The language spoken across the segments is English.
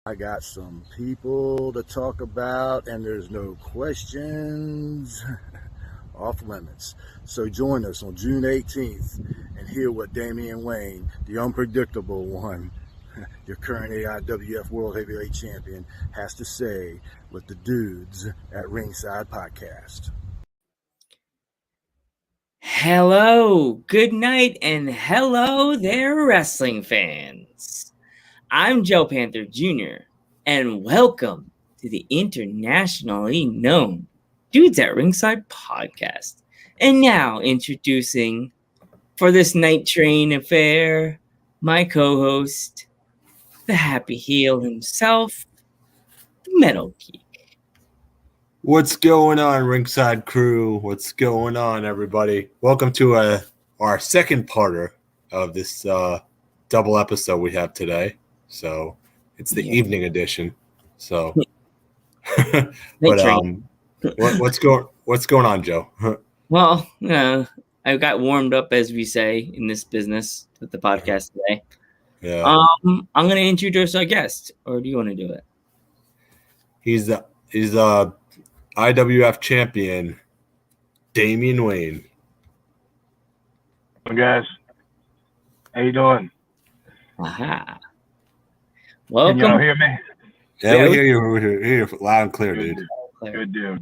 I got some people to talk about, and there's no questions off limits. So join us on June 18th and hear what Damian Wayne, the unpredictable one, your current AIWF World Heavyweight Champion, has to say with the dudes at Ringside Podcast. Hello, good night, and hello there, wrestling fans. I'm Joe Panther Jr., and welcome to the internationally known Dudes at Ringside podcast. And now introducing, for this night train affair, my co-host, the happy heel himself, the Metal Geek. What's going on, Ringside crew? What's going on, everybody? Welcome to our second parter of this double episode we have today. So it's the evening edition. So, but what's going on, Joe? Well, I got warmed up, as we say in this business with the podcast today. Yeah. I'm gonna introduce our guest, or do you want to do it? He's IWF champion, Damian Wayne. Hey guys, how you doing? Aha. Welcome. Can y'all hear me? Yeah, we hear you. We hear you loud and clear, dude. Good deal.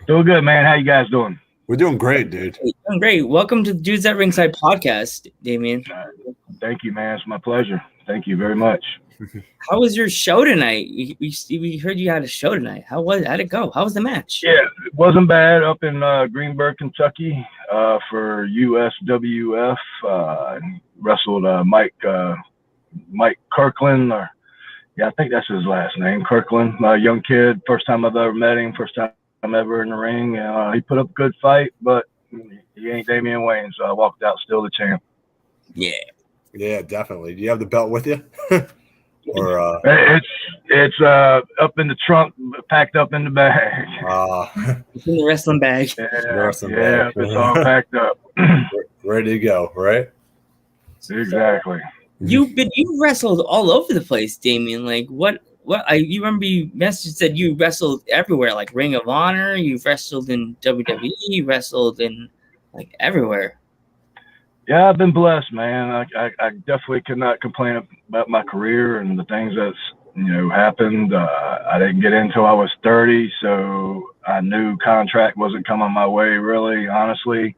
Doing good, man. How you guys doing? We're doing great, dude. Doing great. Welcome to the Dudes at Ringside podcast, Damian. Thank you, man. It's my pleasure. Thank you very much. How was your show tonight? We heard you had a show tonight. How'd it go? How was the match? Yeah, it wasn't bad up in Greenburgh, Kentucky for USWF. Wrestled Mike Kirkland, I think that's his last name, Kirkland. Young kid, first time I've ever met him, first time I'm ever in the ring. He put up a good fight, but he ain't Damian Wayne, so I walked out still the champ. Yeah, definitely. Do you have the belt with you? Or it's up in the trunk, packed up in the bag. It's in the wrestling bag. Yeah, it's all packed up. Ready to go, right? Exactly. You wrestled all over the place, Damian. Like what? You remember you messaged said you wrestled everywhere, like Ring of Honor. You wrestled in WWE. You wrestled in like everywhere. Yeah, I've been blessed, man. I definitely could not complain about my career and the things that's happened. I didn't get in until I was 30, so I knew contract wasn't coming my way, really, honestly.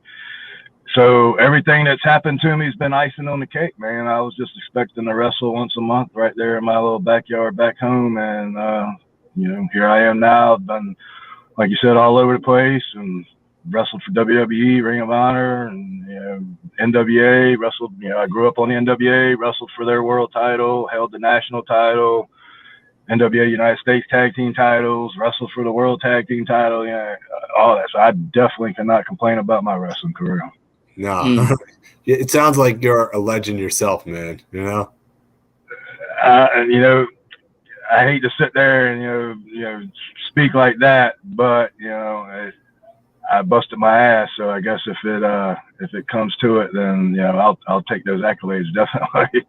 So everything that's happened to me has been icing on the cake, man. I was just expecting to wrestle once a month right there in my little backyard back home, and here I am now. I've been, like you said, all over the place and wrestled for WWE, Ring of Honor, and NWA. Wrestled, I grew up on the NWA. Wrestled for their world title, held the national title, NWA United States tag team titles. Wrestled for the world tag team title. All that. So I definitely cannot complain about my wrestling career. No, It sounds like you're a legend yourself, man. I hate to sit there and speak like that, but I busted my ass, so I guess if it comes to it, then I'll take those accolades definitely.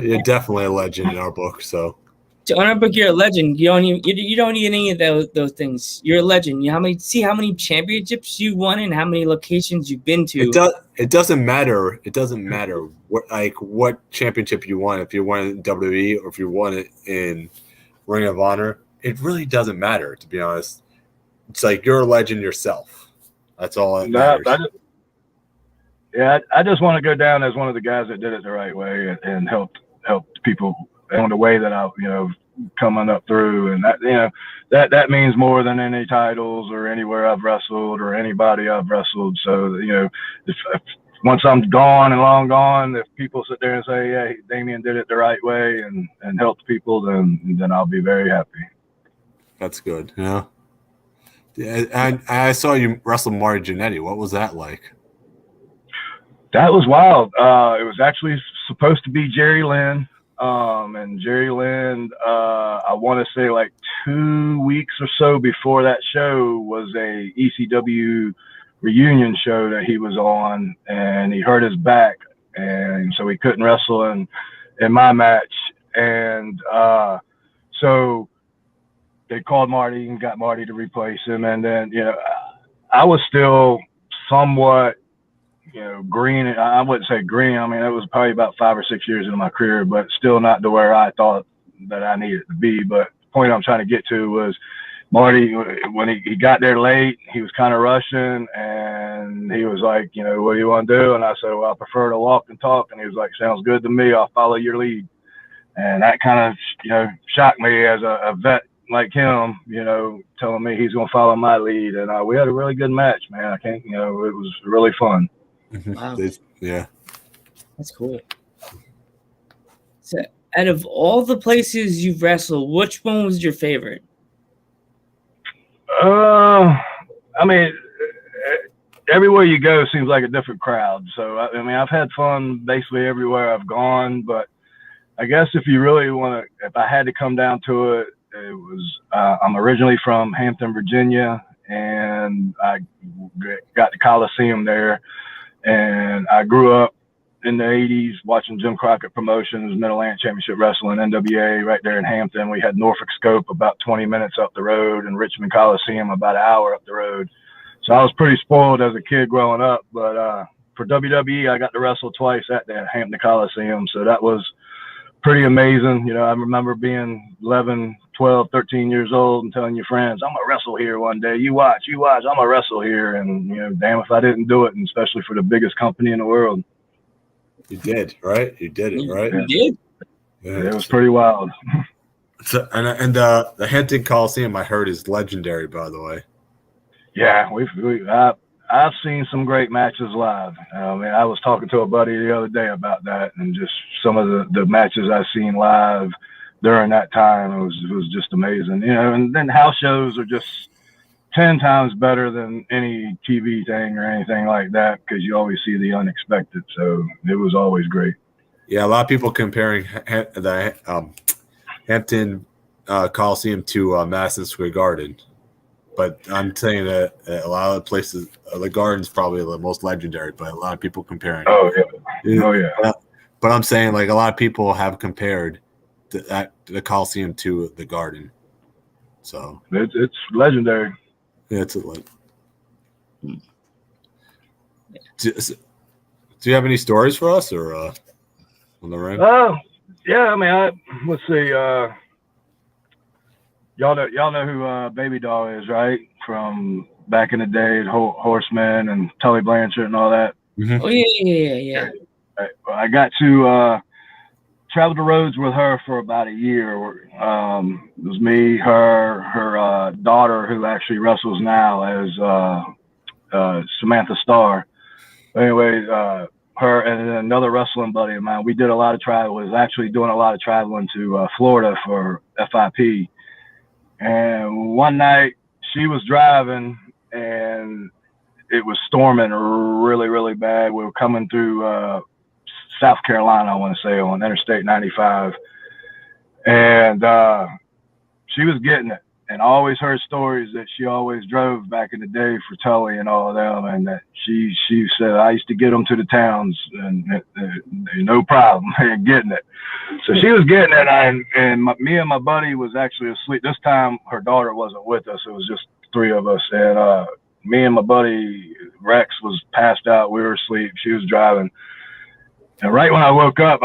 You're definitely a legend in our book. So on our book, you're a legend. You don't need any of those things. You're a legend. How many championships you won and how many locations you've been to. It doesn't matter. It doesn't matter what championship you won. If you won it in WWE or if you won it in Ring of Honor, it really doesn't matter. To be honest, it's like you're a legend yourself. That's all that matters. I just want to go down as one of the guys that did it the right way and helped people in the way that I, coming up through, and that means more than any titles or anywhere I've wrestled or anybody I've wrestled. So if once I'm gone and long gone, if people sit there and say, "Yeah, Damian did it the right way and helped people," then I'll be very happy. That's good. Yeah. And I saw you wrestle Marty Jannetty. What was that like? That was wild. It was actually supposed to be Jerry Lynn. And Jerry Lynn, I want to say like 2 weeks or so before that show was a ECW reunion show that he was on, and he hurt his back, and so he couldn't wrestle in my match. And So they called Marty and got Marty to replace him. And then, I was still somewhat, green. I wouldn't say green. I mean, it was probably about 5 or 6 years into my career, but still not to where I thought that I needed to be. But the point I'm trying to get to was Marty, when he got there late, he was kind of rushing, and he was like, what do you want to do? And I said, well, I prefer to walk and talk. And he was like, sounds good to me. I'll follow your lead. And that kind of, shocked me as a vet like him, telling me he's going to follow my lead. And we had a really good match, man. I can't, it was really fun. Wow. Yeah. That's cool. So, out of all the places you've wrestled, which one was your favorite? I mean, everywhere you go seems like a different crowd. So, I mean, I've had fun basically everywhere I've gone, but I guess if you really want to, if I had to come down to it, it was, I'm originally from Hampton, Virginia, and I got the Coliseum there, and I grew up in the 80s watching Jim Crockett Promotions, Mid-Atlantic Championship Wrestling, NWA, right there in Hampton. We had Norfolk Scope about 20 minutes up the road, and Richmond Coliseum about an hour up the road. So I was pretty spoiled as a kid growing up, but for WWE, I got to wrestle twice at the Hampton Coliseum, so that was pretty amazing. I remember being 11, 12, 13 years old and telling your friends, I'm going to wrestle here one day. You watch, I'm going to wrestle here. And, damn if I didn't do it, and especially for the biggest company in the world. You did, right? You did it, right? You did? Yeah. It was pretty wild. So, and the Hampton Coliseum, I heard, is legendary, by the way. Yeah, I've seen some great matches live. I was talking to a buddy the other day about that, and just some of the matches I've seen live during that time. It was just amazing. And then house shows are just 10 times better than any TV thing or anything like that, because you always see the unexpected. So it was always great. Yeah, a lot of people comparing the Hampton Coliseum to Madison Square Garden. But I'm saying that a lot of the places, the Garden's probably the most legendary, but a lot of people comparing. Oh, yeah. But I'm saying, like, a lot of people have compared the Coliseum to the Garden. So it's legendary. Yeah, it's a do you have any stories for us, or on the ring? Yeah, I mean, let's see. Y'all know who Baby Doll is, right? From back in the day, Horseman and Tully Blanchard and all that. Mm-hmm. Oh yeah. Right. Well, I got to travel the roads with her for about a year. It was me, her daughter, who actually wrestles now as Samantha Starr. Anyway, her and another wrestling buddy of mine, we did a lot of travel. Was actually doing a lot of traveling to Florida for FIP. And one night she was driving, and it was storming really, really bad. We were coming through South Carolina, I want to say, on Interstate 95. And she was getting it. And I always heard stories that she always drove back in the day for Tully and all of them. And that she said, I used to get them to the towns and no problem getting it. So she was getting it. And me and my buddy was actually asleep. This time her daughter wasn't with us. It was just three of us. And me and my buddy Rex was passed out. We were asleep. She was driving. And right when I woke up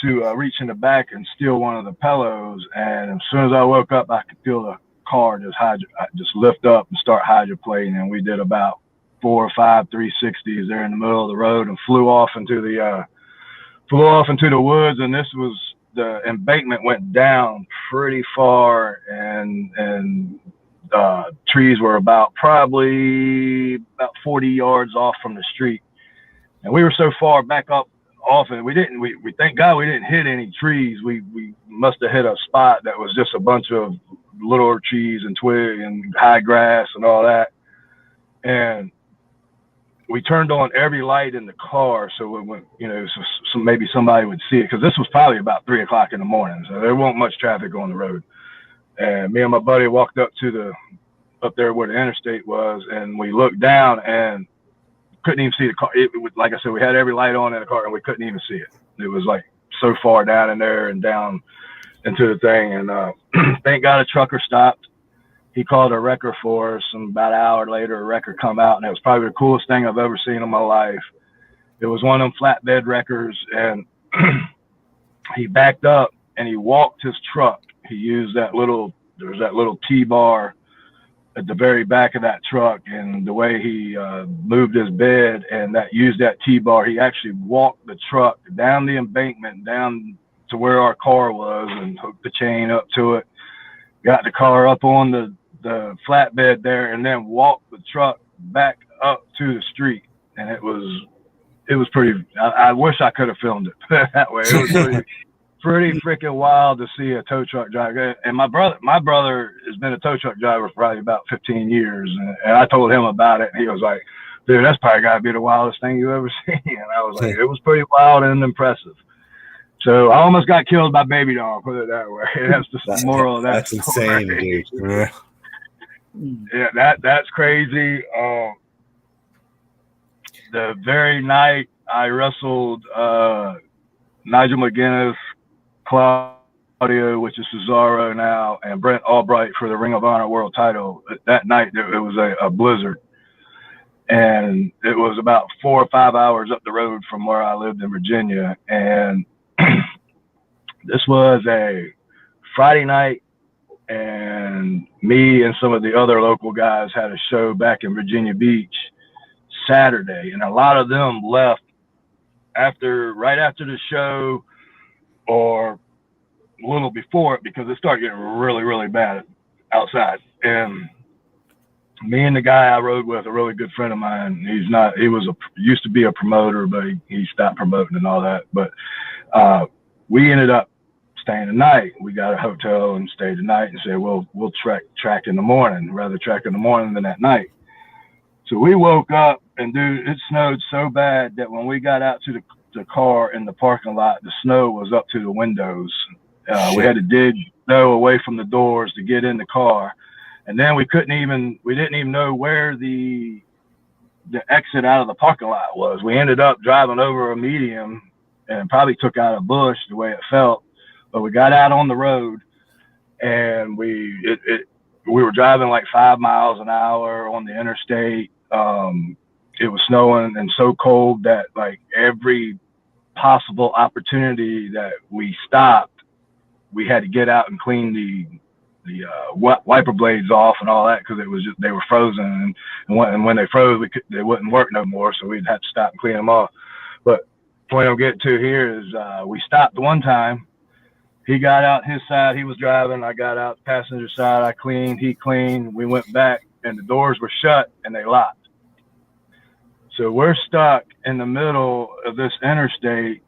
to reach in the back and steal one of the pillows. And as soon as I woke up, I could feel the car just lift up and start hydroplaning. And we did about 4 or 5 360s there in the middle of the road and flew off into the woods. And this was, the embankment went down pretty far, and trees were probably about 40 yards off from the street. And we were so far back up off, and we thank God we didn't hit any trees. We must have hit a spot that was just a bunch of little trees and twig and high grass and all that. And we turned on every light in the car so it went, so maybe somebody would see it, because this was probably about 3 o'clock in the morning, so there wasn't much traffic on the road. And me and my buddy walked up there where the interstate was, and we looked down and couldn't even see the car. It was, like I said, we had every light on in the car and we couldn't even see it. It was like so far down in there and down into the thing. And thank God a trucker stopped. He called a wrecker for us, and about an hour later, a wrecker come out, and it was probably the coolest thing I've ever seen in my life. It was one of them flatbed wreckers, and he backed up and he walked his truck. He used there was that little T-bar at the very back of that truck, and the way he moved his bed and used that T-bar, he actually walked the truck down the embankment, down to where our car was, and hooked the chain up to it, got the car up on the flatbed there, and then walked the truck back up to the street. And it was pretty, I wish I could have filmed it that way. It was pretty freaking wild to see a tow truck driver. And my brother has been a tow truck driver for probably about 15 years. And I told him about it, and he was like, dude, that's probably got to be the wildest thing you've ever seen. And I was like, it was pretty wild and impressive. So I almost got killed by baby dog, put it that way. That's the moral of that. That's insane, dude. Yeah, that's crazy. The very night I wrestled Nigel McGuinness, Claudio, which is Cesaro now, and Brent Albright for the Ring of Honor World Title. That night it was a blizzard, and it was about 4 or 5 hours up the road from where I lived in Virginia. And this was a Friday night, and me and some of the other local guys had a show back in Virginia Beach Saturday, and a lot of them left right after the show or a little before it, because it started getting really, really bad outside. And me and the guy I rode with, a really good friend of mine, used to be a promoter, but he stopped promoting and all that. But we ended up staying the night. We got a hotel and stayed the night and said, well, we'll track in the morning, rather track in the morning than at night. So we woke up, and dude, it snowed so bad that when we got out to the car in the parking lot, the snow was up to the windows. We had to dig snow away from the doors to get in the car. And then we didn't even know where the exit out of the parking lot was. We ended up driving over a median and probably took out a bush the way it felt. But we got out on the road, and we were driving like 5 miles an hour on the interstate. It was snowing and so cold that like every possible opportunity that we stopped, we had to get out and clean the wiper blades off and all that, because they were frozen, and when they froze, they wouldn't work no more, so we'd have to stop and clean them off. But the point I'm getting to here is we stopped one time. He got out his side, he was driving. I got out the passenger side, I cleaned, he cleaned. We went back, and the doors were shut and they locked. So we're stuck in the middle of this interstate,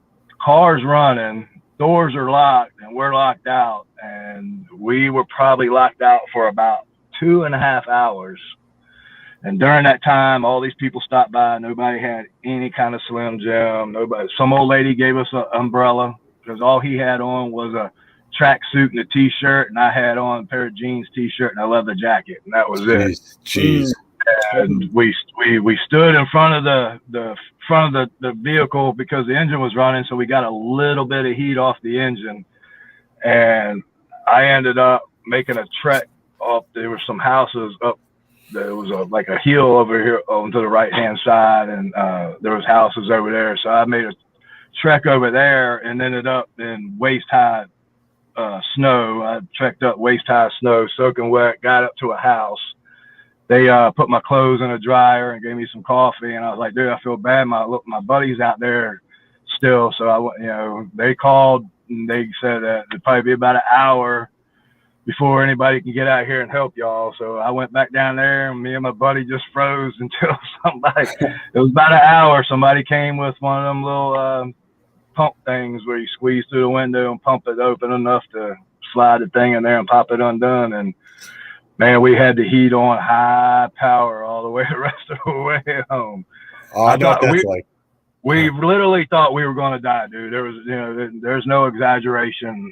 cars running, doors are locked, and we're locked out. And we were probably locked out for about 2.5 hours. And during that time, all these people stopped by. Nobody had any kind of Slim Jim. Some old lady gave us an umbrella, because all he had on was a tracksuit and a T-shirt, and I had on a pair of jeans, T-shirt, and a leather jacket, and that was it. Jeez. And we stood in front of the vehicle because the engine was running, so we got a little bit of heat off the engine. And I ended up making a trek up. There were some houses up. There was like a hill over here onto the right-hand side, and there was houses over there. So I made a trek over there and ended up in waist-high snow. I trekked up waist-high snow, soaking wet, got up to a house. They put my clothes in a dryer and gave me some coffee, and I was like, dude, I feel bad. My buddy's out there still. So they called, and they said that it'd probably be about an hour before anybody can get out here and help y'all. So I went back down there, and me and my buddy just froze until it was about an hour. Somebody came with one of them little pump things where you squeeze through the window and pump it open enough to slide the thing in there and pop it undone. And man, we had the heat on high power all the way the rest of the way home. Oh, I know what that's like. We literally thought we were going to die, dude. There's no exaggeration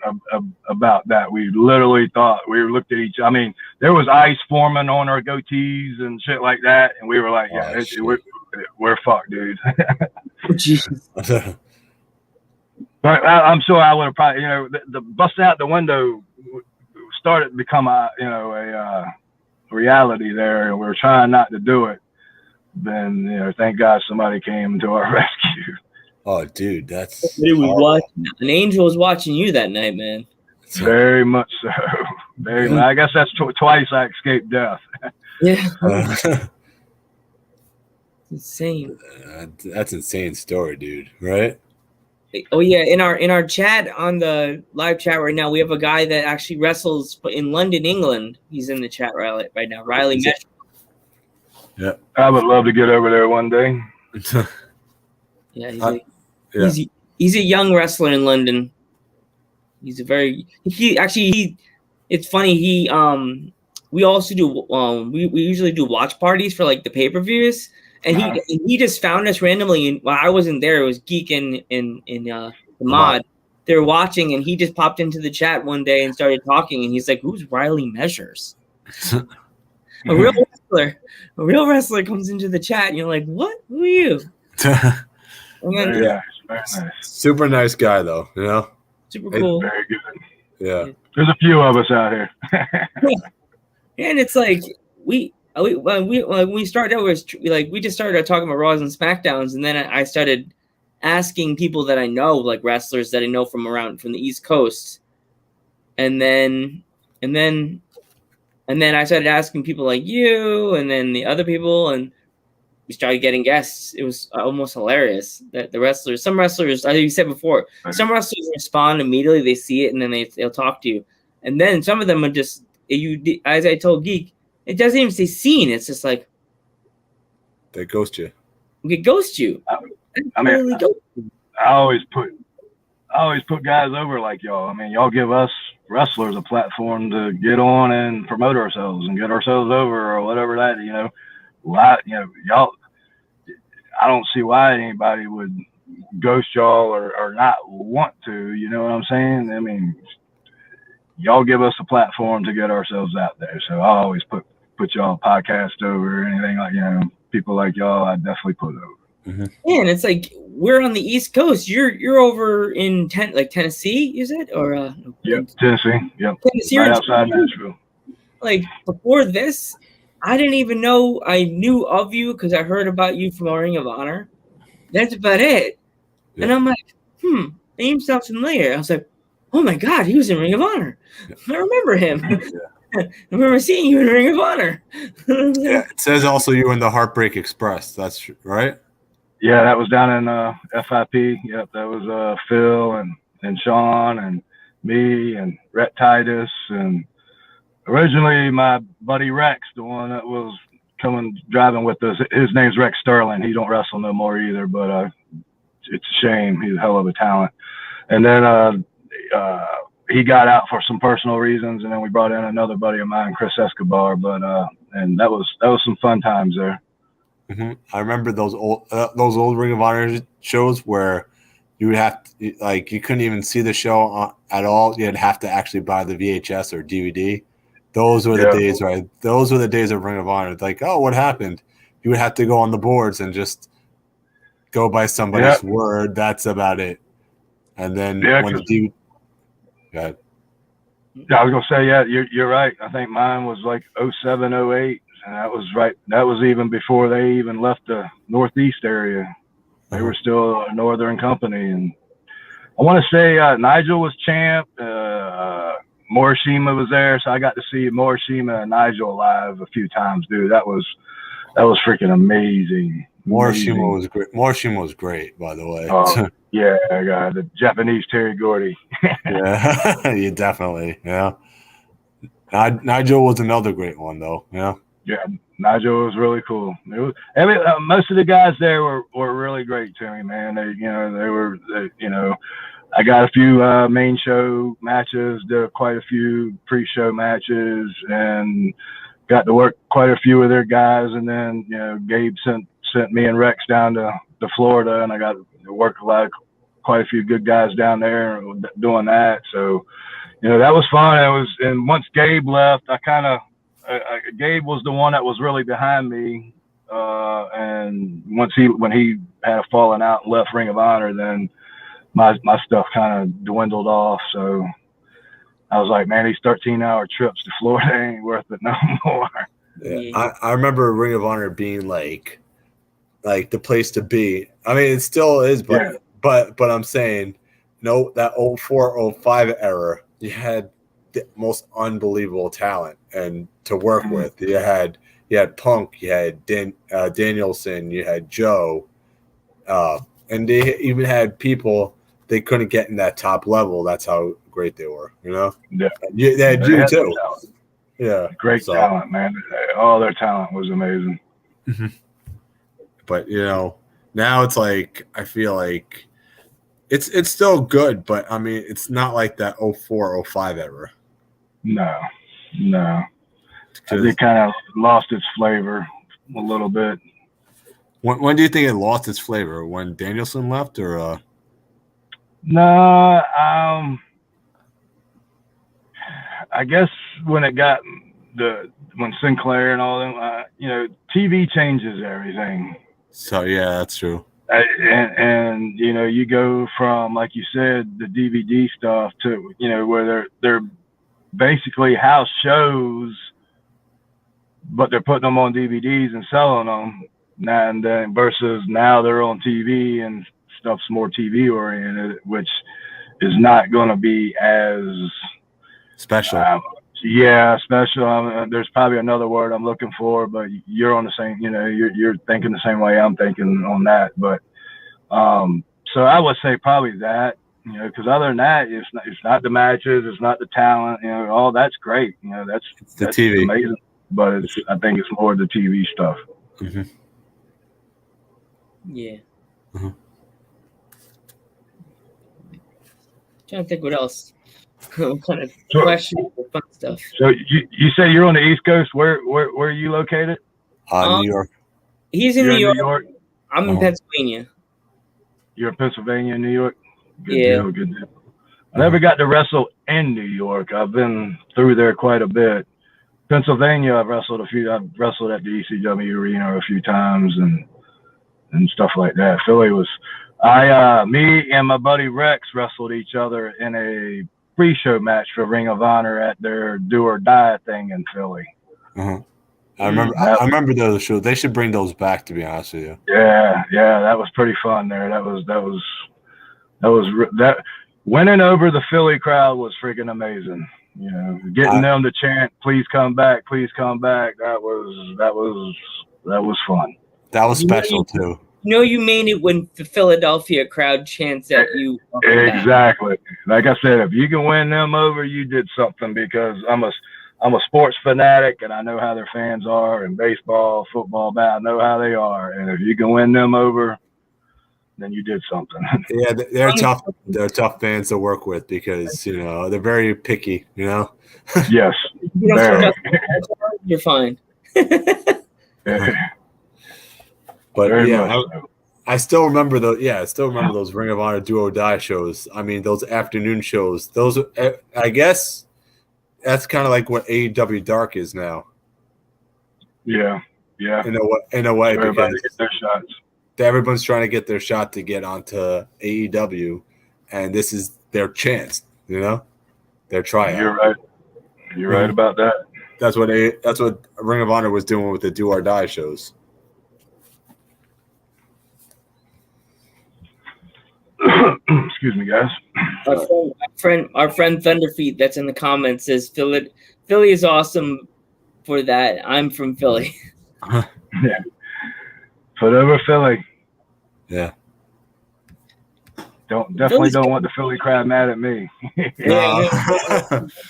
about that. We literally thought, we looked at each. I mean, there was ice forming on our goatees and shit like that, and we were like, we're fucked, dude. Jesus. But I'm sure I would have probably, the busting out the window started to become a reality there, and we were trying not to do it. Then, thank God somebody came to our rescue. Oh, dude, that's an angel was watching you that night, man. Very much so. Very much. I guess that's twice I escaped death. Yeah. Insane. That's insane story, dude. Right? Oh yeah, in our chat on the live chat right now, we have a guy that actually wrestles in London, England. He's in the chat right now. Riley Mesh. Yeah. I would love to get over there one day. Yeah, he's a young wrestler in London. He's a very it's funny, we also do we usually do watch parties for like the pay-per-views. And he just found us randomly, and while I wasn't there, it was Geek and the mod. They were watching, and he just popped into the chat one day and started talking. And he's like, "Who's Riley Measures?" A real wrestler comes into the chat, and you're like, "What? Who are you?" Very nice. Super nice guy, though. Super cool. Very good. Yeah. There's a few of us out here. And it's like when we started out, we just started talking about Raws and SmackDowns, and then I started asking people that I know, like wrestlers that I know from the East Coast, and then I started asking people like you, and then the other people, and we started getting guests. It was almost hilarious that some wrestlers, as you said before, some wrestlers respond immediately, they see it, and then they'll talk to you, and then some of them are just as I told Geek. It doesn't even say seen. It's just like they ghost you. We ghost you. I always put guys over like y'all. I mean, y'all give us wrestlers a platform to get on and promote ourselves and get ourselves over or whatever that. Y'all. I don't see why anybody would ghost y'all or not want to. You know what I'm saying? I mean, y'all give us a platform to get ourselves out there. So I always put y'all podcast over, anything like, people like y'all, I definitely put over. Mm-hmm. Man, it's like we're on the East Coast. You're over in Tennessee, you said? Or Yep, Tennessee. Yep. Tennessee, right outside Nashville. Like before this, I didn't even know I knew of you because I heard about you from Ring of Honor. That's about it. Yeah. And I'm like, name sounds familiar. I was like, oh my God, he was in Ring of Honor. I remember him. I remember seeing you in Ring of Honor. Yeah, it says also you were in the Heartbreak Express. That's right. Yeah, that was down in FIP. Yep, that was Phil and Sean and me and Rhett Titus, and originally my buddy Rex, the one that was driving with us. His name's Rex Sterling. He don't wrestle no more either, but it's a shame. He's a hell of a talent. And then he got out for some personal reasons, and then we brought in another buddy of mine, Chris Escobar. But and that was some fun times there. Mm-hmm. I remember those old Ring of Honor shows where you would have to, you couldn't even see the show at all. You'd have to actually buy the VHS or DVD. Those were the days, right? Those were the days of Ring of Honor. It's like, oh, what happened? You would have to go on the boards and just go by somebody's word. That's about it. And then when the DVD. Go ahead. Yeah, I was gonna say, you're right. I think mine was like 07, 08, and that was right. That was even before they even left the Northeast area. They were still a Northern company, and I want to say Nigel was champ. Morishima was there, so I got to see Morishima and Nigel live a few times, dude. That was freaking amazing. Morishima was great. Morishima was great, by the way. Yeah, the Japanese Terry Gordy. Yeah, definitely. Yeah. Nigel was another great one, though. Yeah. Yeah, Nigel was really cool. Most of the guys there were really great to me, man. I got a few main show matches, did quite a few pre-show matches, and got to work quite a few of their guys. And then, Gabe sent me and Rex down to Florida, and I got to work quite a few good guys down there doing that. So, that was fun. And once Gabe left, Gabe was the one that was really behind me. And when he had a falling out and left Ring of Honor, then my stuff kind of dwindled off. So I was like, man, these 13-hour trips to Florida ain't worth it no more. Yeah. I remember Ring of Honor being like the place to be. I mean, it still is, but I'm saying, no, that 04, 05 era, you had the most unbelievable talent and to work with. You had Punk, you had Danielson, you had Joe, and they even had people they couldn't get in that top level. That's how great they were, you know. Yeah, they had you too. Yeah, great talent, man. All their talent was amazing. Mm-hmm. But you know, now it's like I feel like it's still good, but I mean, it's not like that 04, 05 era. No. It kind of lost its flavor a little bit. When do you think it lost its flavor? When Danielson left, or? No, I guess when it got when Sinclair and all them, you know, TV changes everything. So yeah, that's true. And you know, you go from, like you said, the DVD stuff to, you know, where they're basically house shows, but they're putting them on DVDs and selling them. And then versus now they're on TV and stuff's more TV oriented, which is not going to be as special. Special. There's probably another word I'm looking for, but you're on the same, you know, you're thinking the same way I'm thinking on that. But so I would say probably that, you know, because other than that, it's not the matches, it's not the talent, you know, all that's great, you know, that's the TV, amazing, but I think it's more the TV stuff. Mm-hmm. Yeah. Mm-hmm. Trying to think what else. What kind of questions or fun stuff. So you say you're on the East Coast. Where are you located? New York. He's in New York. I'm in Uh-huh. Pennsylvania. You're in Pennsylvania, New York? Good deal. I never got to wrestle in New York. I've been through there quite a bit. Pennsylvania, I've wrestled at the ECW arena a few times and stuff like that. Philly was, me and my buddy Rex wrestled each other in a pre-show match for Ring of Honor at their Do or Die thing in Philly. Uh-huh. I remember those shows. They should bring those back, to be honest with you. Yeah, that was pretty fun there. That winning over the Philly crowd was freaking amazing. You know, getting them to chant, "Please come back, please come back." That was fun. That was special too. You know, you mean it when the Philadelphia crowd chants at you. Exactly. Like I said, if you can win them over, you did something, because I'm a sports fanatic and I know how their fans are in baseball, football, I know how they are. And if you can win them over, then you did something. Yeah, they're tough. They're tough fans to work with because, you know, they're very picky, you know? Yes. You don't you're fine. But yeah, I still remember those Ring of Honor Do or Die shows. I mean, those afternoon shows. Those, I guess, that's kind of like what AEW Dark is now. Yeah. In a way, everybody gets their shots. Everyone's trying to get their shot to get onto AEW, and this is their chance. You know, their tryout. You're right. You're right about that. That's what Ring of Honor was doing with the Do or Die shows. Excuse me, guys. Our friend Thunderfeet that's in the comments says Philly is awesome for that. I'm from Philly. Yeah. Forever Philly. Yeah. Definitely don't want the Philly crowd mad at me.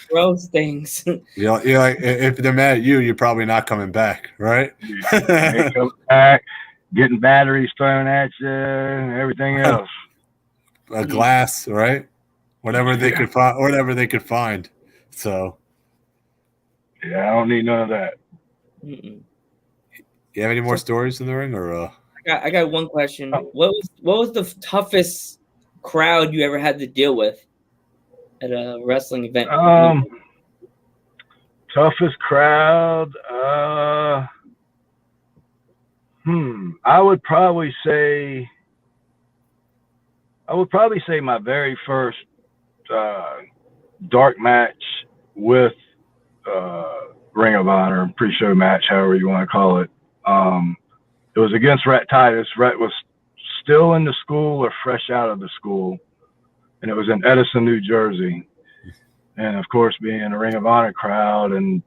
Gross things. You're like, if they're mad at you, you're probably not coming back, right? Coming back, getting batteries thrown at you, and everything else. A glass, right? Whatever they could find. So. Yeah, I don't need none of that. Mm-mm. You have any more stories in the ring, or? I got one question. What was the toughest crowd you ever had to deal with at a wrestling event? Toughest crowd. I would probably say. I would probably say my very first dark match with Ring of Honor, pre-show match, however you want to call it. It was against Rhett Titus. Rhett was still in the school or fresh out of the school, and it was in Edison, New Jersey. And of course, being a Ring of Honor crowd, and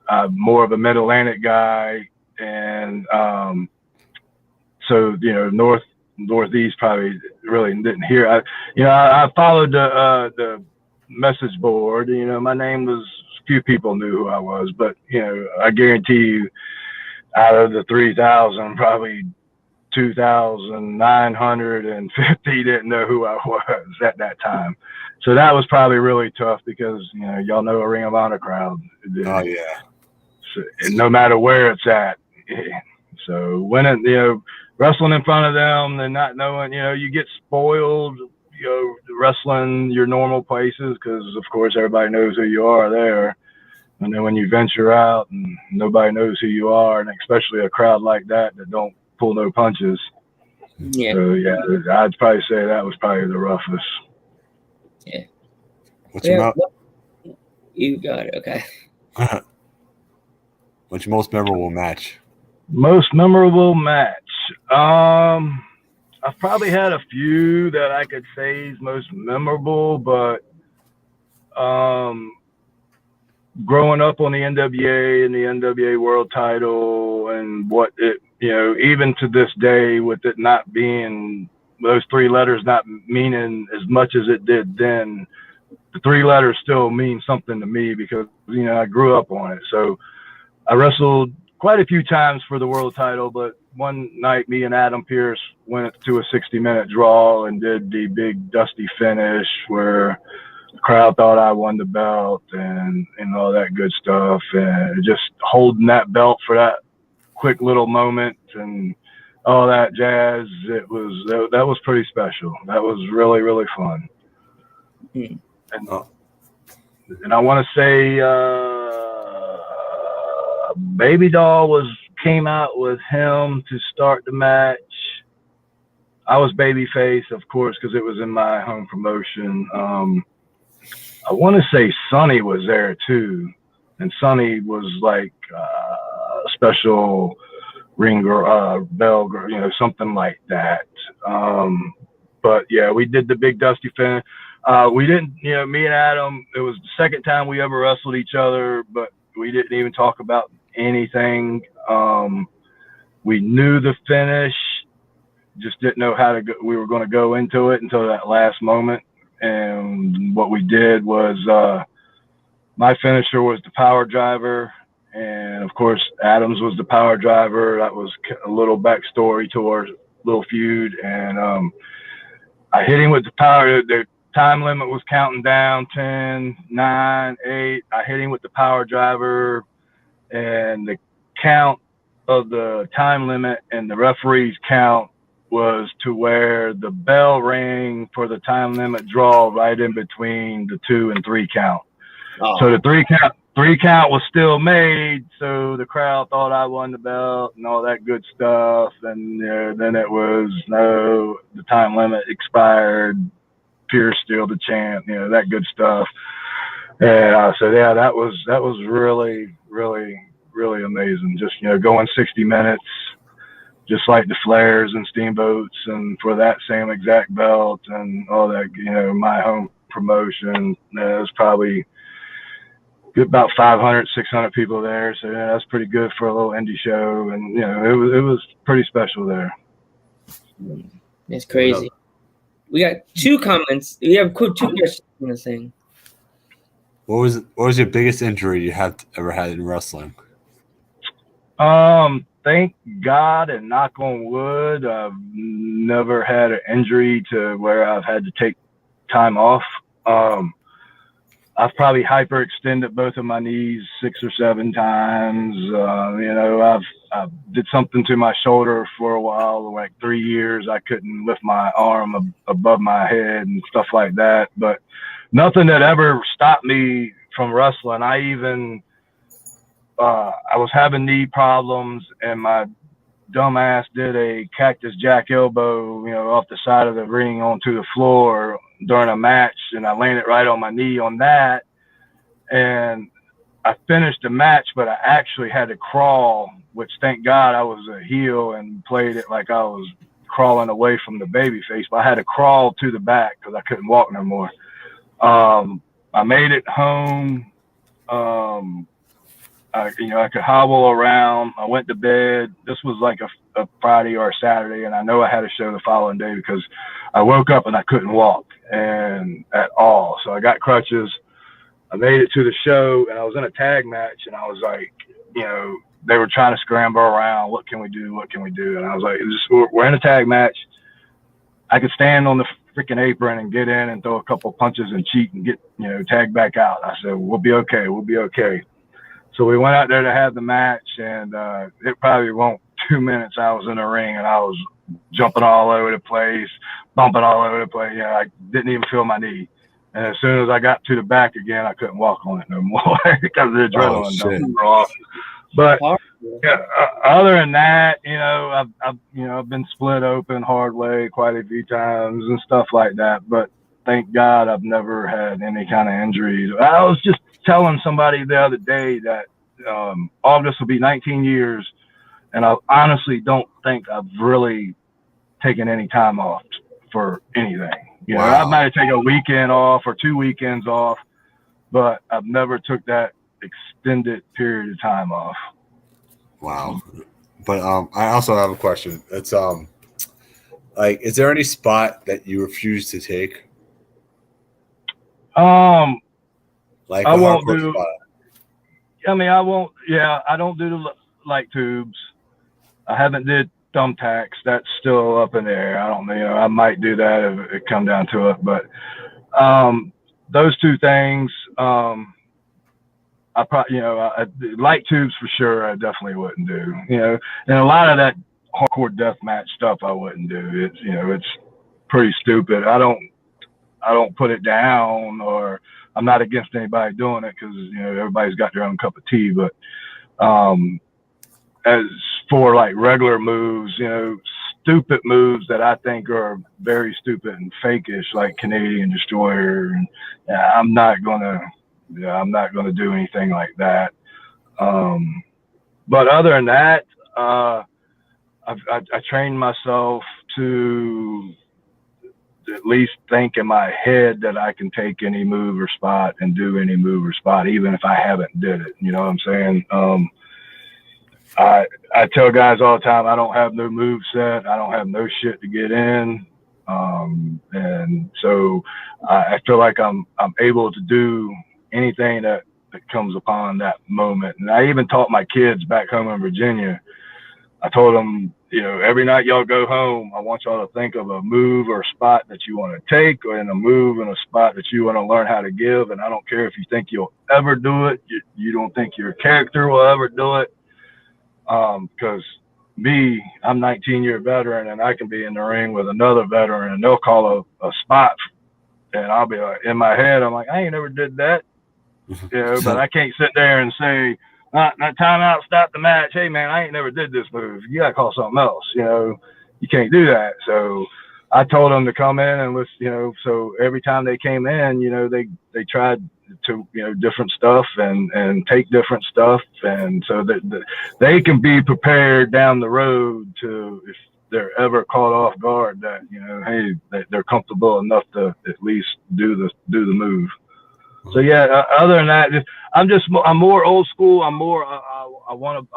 I'm more of a Mid-Atlantic guy, and so Northeast probably really didn't hear. I followed the message board. My name was, few people knew who I was, but I guarantee you, out of the 3,000, probably 2,950 didn't know who I was at that time. So that was probably really tough because y'all know a Ring of Honor crowd. Oh yeah. So, no matter where it's at. So when wrestling in front of them and not knowing, you get spoiled, wrestling your normal places because, of course, everybody knows who you are there. And then when you venture out and nobody knows who you are, and especially a crowd like that don't pull no punches. Yeah. So, yeah, I'd probably say that was probably the roughest. Yeah. What's your You got it. Okay. What's your most memorable match? Most memorable match. I've probably had a few that I could say is most memorable, but growing up on the NWA and the NWA World Title and what it, even to this day, with it not being those three letters not meaning as much as it did then, the three letters still mean something to me because I grew up on it. So I wrestled quite a few times for the world title, but one night me and Adam Pearce went to a 60-minute draw and did the big dusty finish where the crowd thought I won the belt and all that good stuff, and just holding that belt for that quick little moment and all that jazz. That was pretty special. That was really, really fun. Hmm. And I want to say Baby Doll came out with him to start the match. I was babyface, of course, because it was in my home promotion. I want to say Sonny was there too, and Sonny was like a special ring girl, bell girl, something like that. But yeah, we did the big dusty finish. We didn't, me and Adam, it was the second time we ever wrestled each other, but we didn't even talk about anything. We knew the finish, just didn't know how to go. We were going to go into it until that last moment. And what we did was, my finisher was the power driver. And of course, Adams was the power driver. That was a little backstory to our little feud. And, I hit him with the power. The time limit was counting down 10, 9, 8. I hit him with the power driver, and the count of the time limit and the referee's count was to where the bell rang for the time limit draw right in between the 2 and 3 count. Oh. So the three count was still made, so the crowd thought I won the belt and all that good stuff. And then it was, no, the time limit expired, Pierce still the champ, that good stuff. And so yeah, that was really, really, really amazing. Just going 60 minutes, just like the Flares and Steamboats, and for that same exact belt and all that. My home promotion, it was probably about 500, 600 people there. So yeah, that's pretty good for a little indie show. And it was pretty special there. It's crazy. We got 2 comments. We have 2 questions on this thing. What was your biggest injury you have ever had in wrestling? Thank God and knock on wood, I've never had an injury to where I've had to take time off. I've probably hyperextended both of my knees 6 or 7 times. I've did something to my shoulder for a while, like 3 years. I couldn't lift my arm above my head and stuff like that, but nothing that ever stopped me from wrestling. I was having knee problems, and my dumbass did a cactus jack elbow, off the side of the ring onto the floor during a match, and I landed right on my knee on that. And I finished the match, but I actually had to crawl, which thank God I was a heel and played it like I was crawling away from the baby face, but I had to crawl to the back because I couldn't walk no more. I made it home. I could hobble around. I went to bed. This was like a Friday or a Saturday, and I know I had a show the following day because I woke up and I couldn't walk and at all. So I got crutches. I made it to the show, and I was in a tag match, and I was like, they were trying to scramble around. What can we do? What can we do? And I was like, we're in a tag match. I could stand on the freaking apron and get in and throw a couple punches and cheat and get, tagged back out. I said, we'll be okay. We'll be okay. So we went out there to have the match, and it probably won't 2 minutes. I was in the ring, and I was jumping all over the place, bumping all over the place. I didn't even feel my knee. And as soon as I got to the back again, I couldn't walk on it no more because of the adrenaline. But other than that, I've been split open hard way quite a few times and stuff like that. But thank God I've never had any kind of injuries. I was just telling somebody the other day that August will be 19 years, and I honestly don't think I've really taken any time off for anything. I might take a weekend off or 2 weekends off, but I've never took that extended period of time off. Wow. But I also have a question. It's is there any spot that you refuse to take? I won't do. Spot? I won't. Yeah, I don't do the light tubes. I haven't did thumbtacks. That's still up in the air. I don't know. I might do that if it come down to it. But those two things, I probably, light tubes for sure. I definitely wouldn't do. And a lot of that hardcore deathmatch stuff I wouldn't do. It's pretty stupid. I don't put it down, or I'm not against anybody doing it because everybody's got their own cup of tea. But as for like regular moves, stupid moves that I think are very stupid and fakish, like Canadian Destroyer, and I'm not gonna do anything like that. But other than that, I trained myself to at least think in my head that I can take any move or spot and do any move or spot, even if I haven't did it. You know what I'm saying? I tell guys all the time, I don't have no move set. I don't have no shit to get in. And so I feel like I'm able to do anything that comes upon that moment. And I even taught my kids back home in Virginia. I told them, every night y'all go home, I want y'all to think of a move or a spot that you want to take, or in a move and a spot that you want to learn how to give. And I don't care if you think you'll ever do it. You don't think your character will ever do it. Because I'm 19-year veteran, and I can be in the ring with another veteran, and they'll call a spot, and I'll be like, in my head, I'm like, I ain't never did that, but I can't sit there and say, not time out, stop the match. Hey man, I ain't never did this move. You gotta call something else. You can't do that. So I told them to come in and listen. So every time they came in, they tried to different stuff and take different stuff, and so that they can be prepared down the road to, if they're ever caught off guard, that hey, that they're comfortable enough to at least do the move. So yeah, other than that, I'm more old school. I'm more I want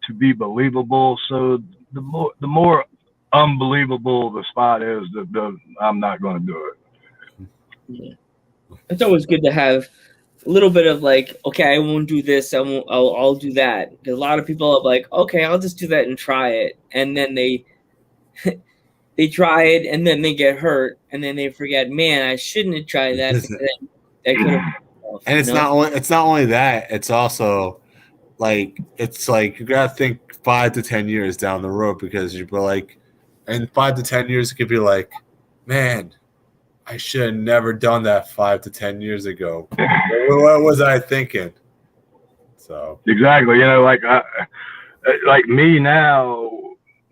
to be believable. So the more unbelievable the spot is, I'm not going to do it. Yeah. It's always good to have a little bit of like, okay, I won't do this. I'll do that. Because a lot of people are like, okay, I'll just do that and try it, and then they try it, and then they get hurt, and then they forget, man, I shouldn't have tried that. I could have. And it's not only that. It's also like you gotta think 5 to 10 years down the road, because you'd be like, in 5 to 10 years, it could be like, man, I should have never done that 5 to 10 years ago. What was I thinking? So exactly, like me now,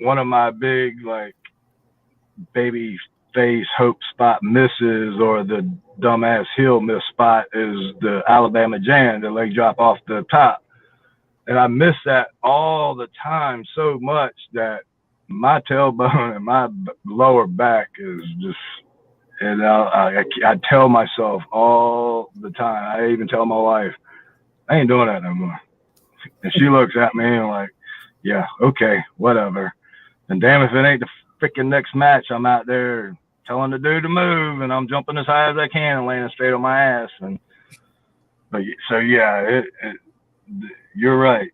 one of my big like baby face hope spot misses or the dumbass heel miss spot is the Alabama Jam, the leg drop off the top. And I miss that all the time so much that my tailbone and my lower back is just, and I tell myself all the time, I even tell my wife, I ain't doing that no more. And she looks at me and like, yeah, okay, whatever. And damn if it ain't the freaking next match, I'm out there telling the dude to move, and I'm jumping as high as I can and landing straight on my ass. And so yeah, you're right.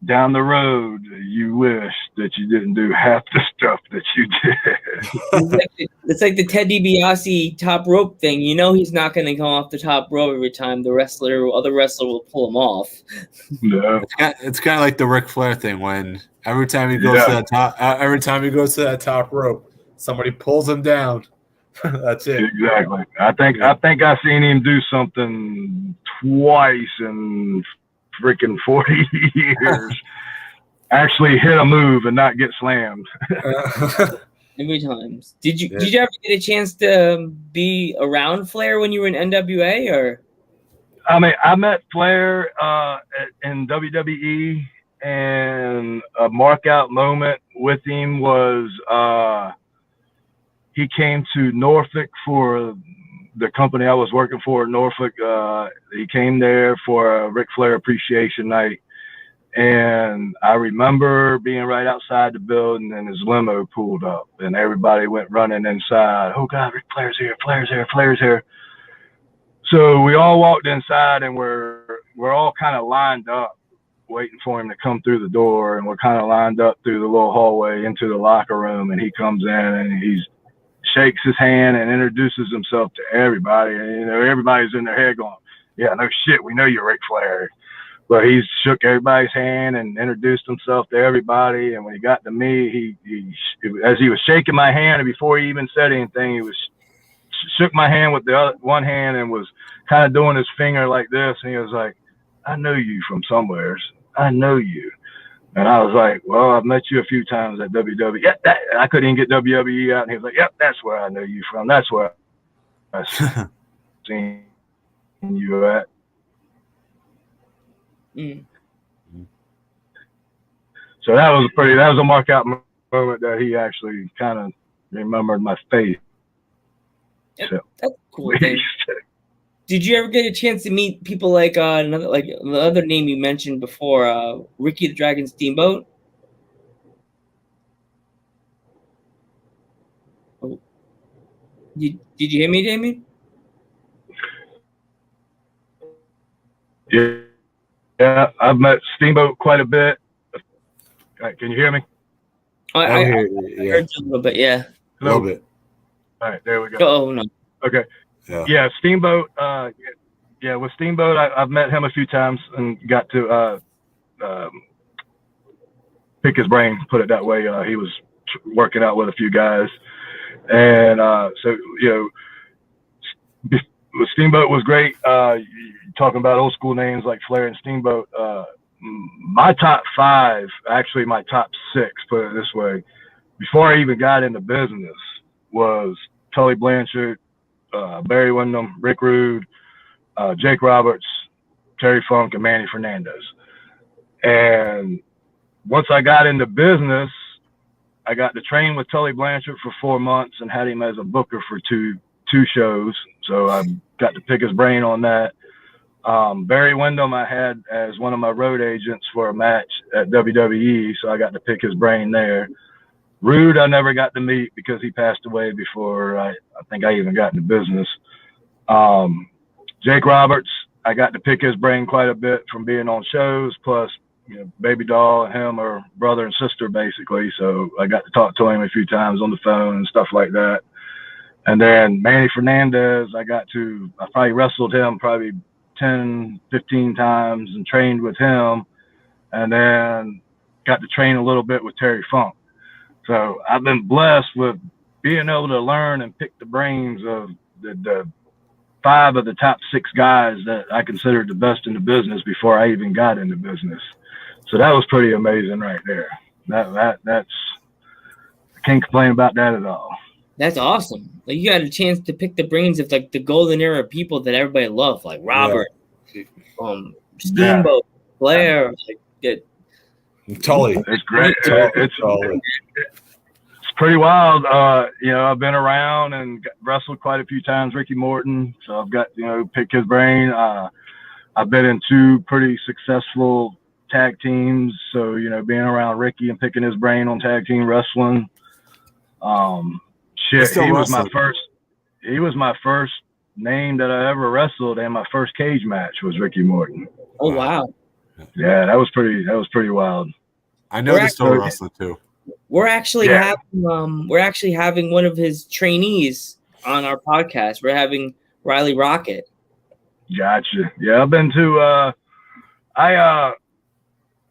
Down the road, you wish that you didn't do half the stuff that you did. It's like the Ted DiBiase top rope thing. You know he's not going to come off the top rope every time the other wrestler will pull him off. No. It's kind of like the Ric Flair thing when every time he goes to that top rope, somebody pulls him down. That's it. Exactly. I think I seen him do something twice in freaking 40 years. Actually hit a move and not get slammed. Every time. Did you ever get a chance to be around Flair when you were in NWA, or? I mean, I met Flair in WWE, and a mark-out moment with him was he came to Norfolk for the company I was working for in Norfolk. He came there for a Ric Flair appreciation night. And I remember being right outside the building, and his limo pulled up, and everybody went running inside. Oh God, Ric Flair's here! Flair's here! Flair's here! So we all walked inside, and we're all kind of lined up, waiting for him to come through the door. And we're kind of lined up through the little hallway into the locker room, and he comes in and he shakes his hand and introduces himself to everybody. And you know, everybody's in their head going, "Yeah, no shit, we know you're Ric Flair." But he shook everybody's hand and introduced himself to everybody. And when he got to me, he as he was shaking my hand, and before he even said anything, he was shook my hand with the other one hand and was kind of doing his finger like this. And he was like, "I know you from somewhere. I know you." And I was like, "Well, I've met you a few times at WWE." Yeah, I couldn't even get WWE out. And he was like, "Yep, that's where I know you from. That's where I seen you at." Mm. So that was a mark out moment that he actually kind of remembered my face. So, that's cool. Did you ever get a chance to meet people like the other name you mentioned before, Ricky the Dragon Steamboat? Oh. Did you hear me, Damian? Yeah, I've met Steamboat quite a bit. Can you hear me? I heard you a little bit, yeah. A little bit. All right, there we go. Oh, no. Okay. Yeah, Steamboat. With Steamboat, I've met him a few times and got to pick his brain, put it that way. He was working out with a few guys. And so, you know, Steamboat was great. Talking about old school names like Flair and Steamboat. My top five, actually my top six, put it this way, before I even got into business, was Tully Blanchard, Barry Windham, Rick Rude, Jake Roberts, Terry Funk, and Manny Fernandez. And once I got into business, I got to train with Tully Blanchard for 4 months and had him as a booker for two shows. So I got to pick his brain on that. Barry Windham I had as one of my road agents for a match at WWE, so I got to pick his brain there. Rude I never got to meet because he passed away before I think I even got into business. Jake Roberts, I got to pick his brain quite a bit from being on shows, plus, you know, Baby Doll and him are brother and sister basically, so I got to talk to him a few times on the phone and stuff like that. And then Manny Fernandez, I probably wrestled him probably 10, 15 times and trained with him, and then got to train a little bit with Terry Funk. So I've been blessed with being able to learn and pick the brains of the 5 of the top 6 guys that I considered the best in the business before I even got into business. So that was pretty amazing right there. That's I can't complain about that at all. That's awesome. Like you got a chance to pick the brains of like the golden era people that everybody loved, like Robert, Steamboat, Blair, like Tully. It's great. It's pretty wild. I've been around and wrestled quite a few times Ricky Morton, so I've got pick his brain. I've been in 2 pretty successful tag teams, so being around Ricky and picking his brain on tag team wrestling. He was my first name that I ever wrestled, and my first cage match was Ricky Morton. Oh wow! Yeah, that was pretty wild. I know this story wrestling too. We're actually having one of his trainees on our podcast. We're having Riley Rocket. Gotcha. Yeah, I've been to. I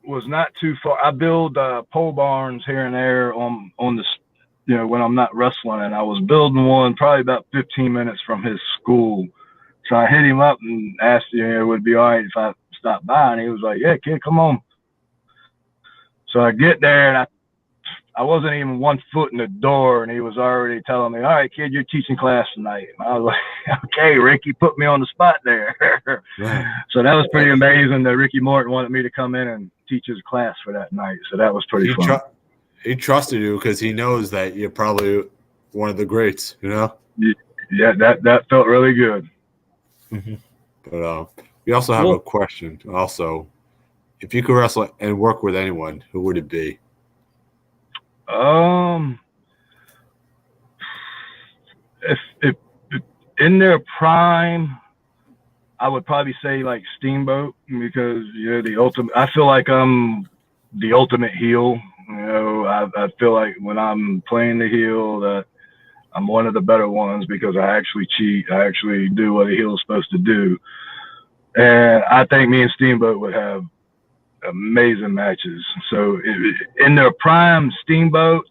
was not too far. I build pole barns here and there on the. When I'm not wrestling, and I was building one probably about 15 minutes from his school. So I hit him up and asked it would be all right if I stopped by, and he was like, "Yeah, kid, come on." So I get there, and I wasn't even 1 foot in the door, and he was already telling me, "All right, kid, you're teaching class tonight." And I was like, "Okay, Ricky, put me on the spot there." So that was pretty amazing that Ricky Morton wanted me to come in and teach his class for that night. So that was pretty fun. He trusted you because he knows that you're probably one of the greats, Yeah, that felt really good. Mm-hmm. But we also have a question. Also, if you could wrestle and work with anyone, who would it be? If in their prime, I would probably say like Steamboat, because the ultimate. I feel like I'm the ultimate heel. I feel like when I'm playing the heel that I'm one of the better ones because I actually cheat. I actually do what a heel is supposed to do. And I think me and Steamboat would have amazing matches. So in their prime, Steamboat.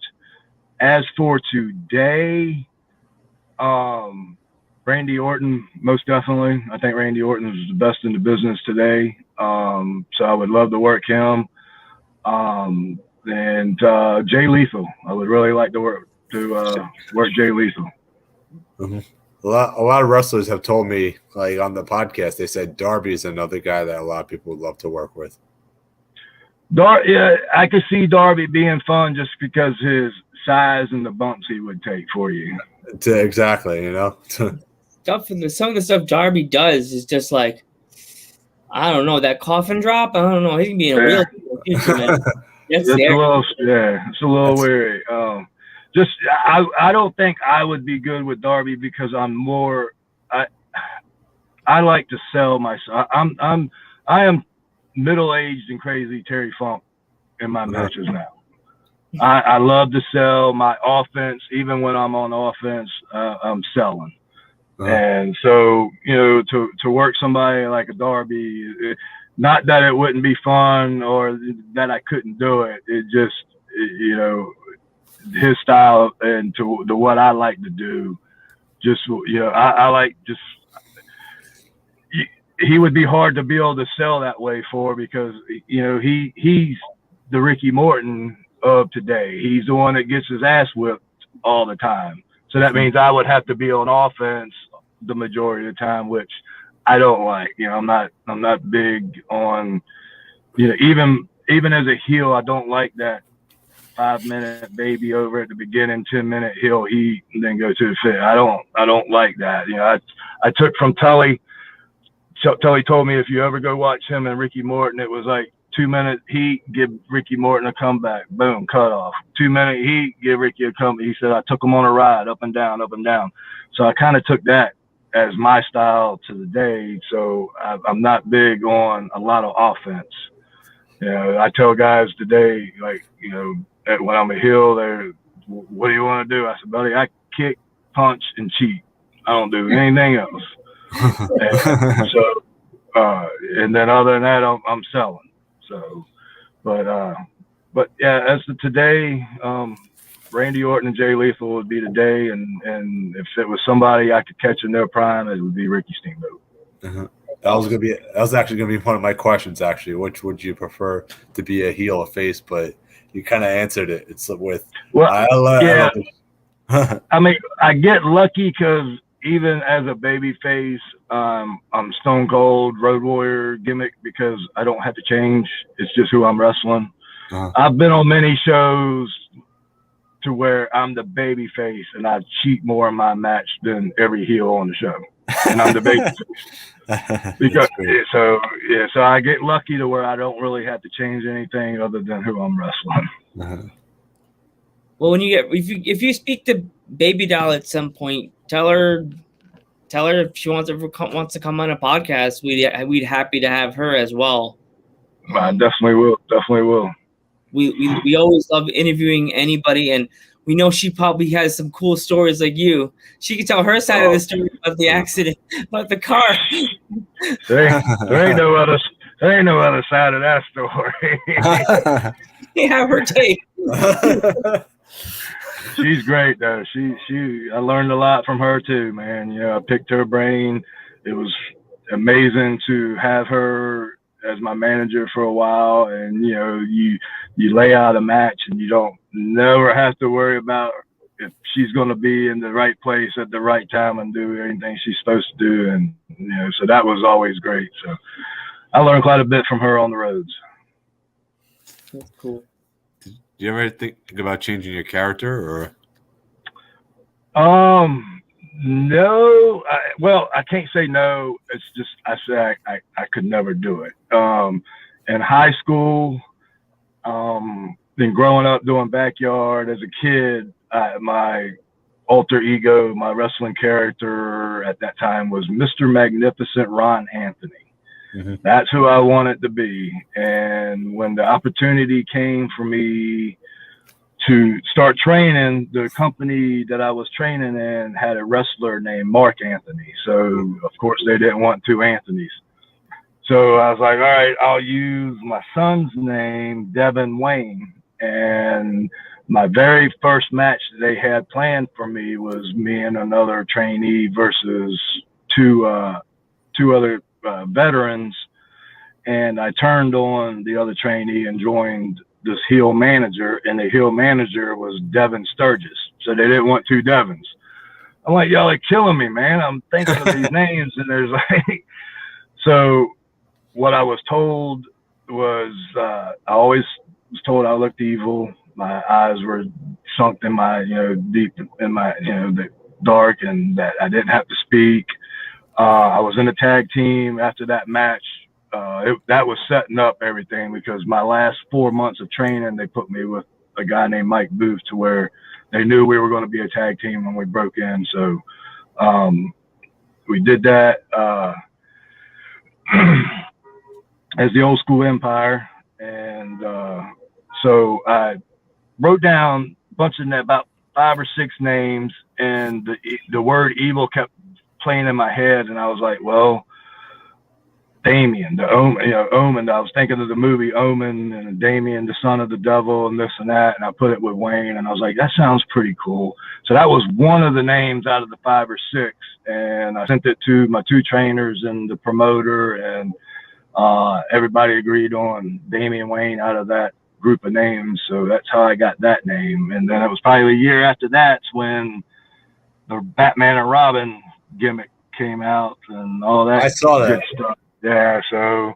As for today, Randy Orton, most definitely. I think Randy Orton is the best in the business today. So I would love to work him. And Jay Lethal. I would really like to work Jay Lethal. Mm-hmm. A lot of wrestlers have told me, like on the podcast, they said Darby is another guy that a lot of people would love to work with. I could see Darby being fun just because his size and the bumps he would take for you. Exactly, some of the stuff Darby does is just like, I don't know, that coffin drop. I don't know. He can be in a real future, man. It's a little weird. I don't think I would be good with Darby because I'm more. I like to sell myself. I am middle-aged and crazy Terry Funk in my matches now. I love to sell my offense. Even when I'm on offense, I'm selling. And so, to work somebody like a Darby, not that it wouldn't be fun or that I couldn't do it. It just, his style and to what I like to do, just, I like just, he would be hard to be able to sell that way for because, he's the Ricky Morton of today. He's the one that gets his ass whipped all the time. So that means I would have to be on offense the majority of the time, which I don't like. I'm not big on, even as a heel, I don't like that 5-minute baby over at the beginning, 10-minute heel heat, and then go to the fit. I don't like that. I took from Tully. Tully told me if you ever go watch him and Ricky Morton, it was like 2-minute heat, give Ricky Morton a comeback, boom, cut off. 2-minute heat, give Ricky a comeback. He said I took him on a ride, up and down, up and down. So I kind of took that as my style to the day. So I'm not big on a lot of offense. I tell guys today, like, when I'm a heel, they're, what do you want to do? I said, buddy, I kick, punch, and cheat. I don't do anything else. And then other than that, I'm selling. So, but yeah, as to today, Randy Orton and Jay Lethal would be today, and if it was somebody I could catch in their prime, it would be Ricky Steamboat. That was actually gonna be one of my questions. Actually, which would you prefer to be, a heel or face? But you kind of answered it. It's with yeah. I mean, I get lucky because even as a baby face, I'm Stone Cold Road Warrior gimmick because I don't have to change. It's just who I'm wrestling. I've been on many shows to where I'm the baby face and I cheat more in my match than every heel on the show, and I'm the baby face. Because so I get lucky to where I don't really have to change anything other than who I'm wrestling. Well, when if you speak to Baby Doll at some point, tell her if she wants to come on a podcast. We'd happy to have her as well. I definitely will. We always love interviewing anybody, and we know she probably has some cool stories like you. She can tell her side of the story about the accident, about the car. There ain't no other side of that story. You have her take. She's great though. I learned a lot from her too, man. You know, I picked her brain. It was amazing to have her as my manager for a while, and you know, you lay out a match and you don't never have to worry about if she's going to be in the right place at the right time and do anything she's supposed to do, and you know, so that was always great. So I learned quite a bit from her on the roads. That's cool. Did you ever think about changing your character, or? No. I can't say no. It's just I say I could never do it. In high school, then growing up doing backyard as a kid, my alter ego, my wrestling character at that time was Mr. Magnificent Ron Anthony. Mm-hmm. That's who I wanted to be. And when the opportunity came for me to start training, the company that I was training in had a wrestler named Mark Anthony. So, of course, they didn't want two Anthonys. So I was like, all right, I'll use my son's name, Devin Wayne. And my very first match they had planned for me was me and another trainee versus two other veterans. And I turned on the other trainee and joined this heel manager, and the heel manager was Devin Sturgis. So they didn't want two Devins. I'm like, y'all are killing me, man. I'm thinking of these names, and there's like, so what I was told was, I always was told I looked evil. My eyes were sunk in my, deep in my, the dark, and that I didn't have to speak. I was in a tag team after that match. That was setting up everything, because my last 4 months of training, they put me with a guy named Mike Booth, to where they knew we were going to be a tag team when we broke in. So we did that as the Old School Empire. And so I wrote down a bunch of about 5 or 6 names, and the word evil kept playing in my head. And I was like, well, Damian, the Omen. I was thinking of the movie Omen, and Damian, the son of the devil, and this and that. And I put it with Wayne, and I was like, that sounds pretty cool. So that was one of the names out of the 5 or 6. And I sent it to my 2 trainers and the promoter, and everybody agreed on Damian Wayne out of that group of names. So that's how I got that name. And then it was probably a year after that's when the Batman and Robin gimmick came out and all that. I saw that. Stuff. Yeah, so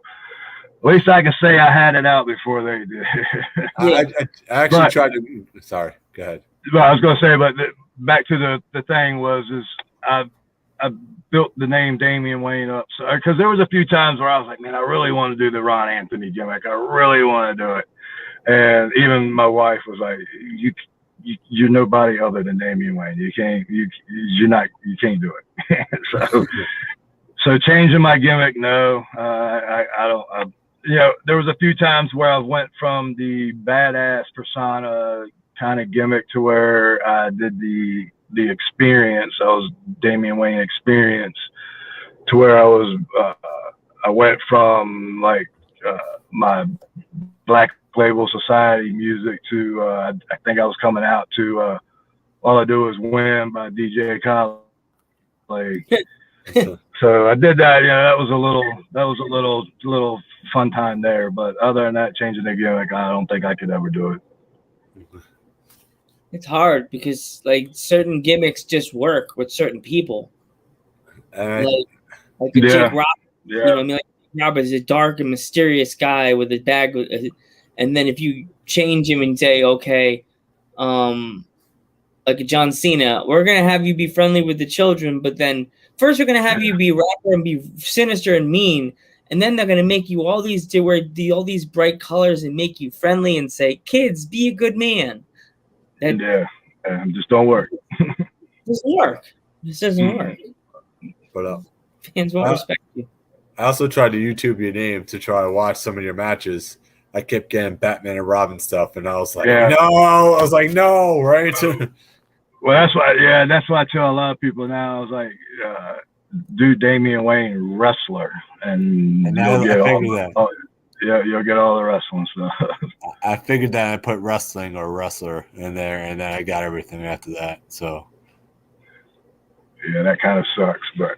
at least I can say I had it out before they did. I actually tried to. Sorry, go ahead. Well, I was going to say, but back to the thing was I built the name Damian Wayne up, because there was a few times where I was like, man, I really want to do the Ron Anthony gimmick. I really want to do it, and even my wife was like, you're nobody other than Damian Wayne. You can't do it. So changing my gimmick, no, I don't. There was a few times where I went from the badass persona kind of gimmick to where I did the experience. I was Damian Wayne Experience, to where I went from like my Black Label Society music to I think I was coming out to All I Do Is Win by DJ Khaled. So I did that. That was a little fun time there. But other than that, changing the gimmick, I don't think I could ever do it. It's hard because like certain gimmicks just work with certain people. Like a Jake Roberts. Yeah. You know, I mean, like Roberts is a dark and mysterious guy with a bag, and then if you change him and say, okay, like a John Cena, we're gonna have you be friendly with the children, but then first we're gonna have you be rapper and be sinister and mean, and then they're gonna make you all these to wear all these bright colors and make you friendly and say, kids, be a good man. That just don't work. doesn't work. This doesn't work. But fans won't respect you. I also tried to YouTube your name to try to watch some of your matches. I kept getting Batman and Robin stuff, and I was like, no. I was like, no, right? Well, that's why I tell a lot of people now. I was like, do Damian Wayne wrestler, and you'll get you'll get all the wrestling stuff. I figured that I put wrestling or wrestler in there, and then I got everything after that. So yeah, that kind of sucks, but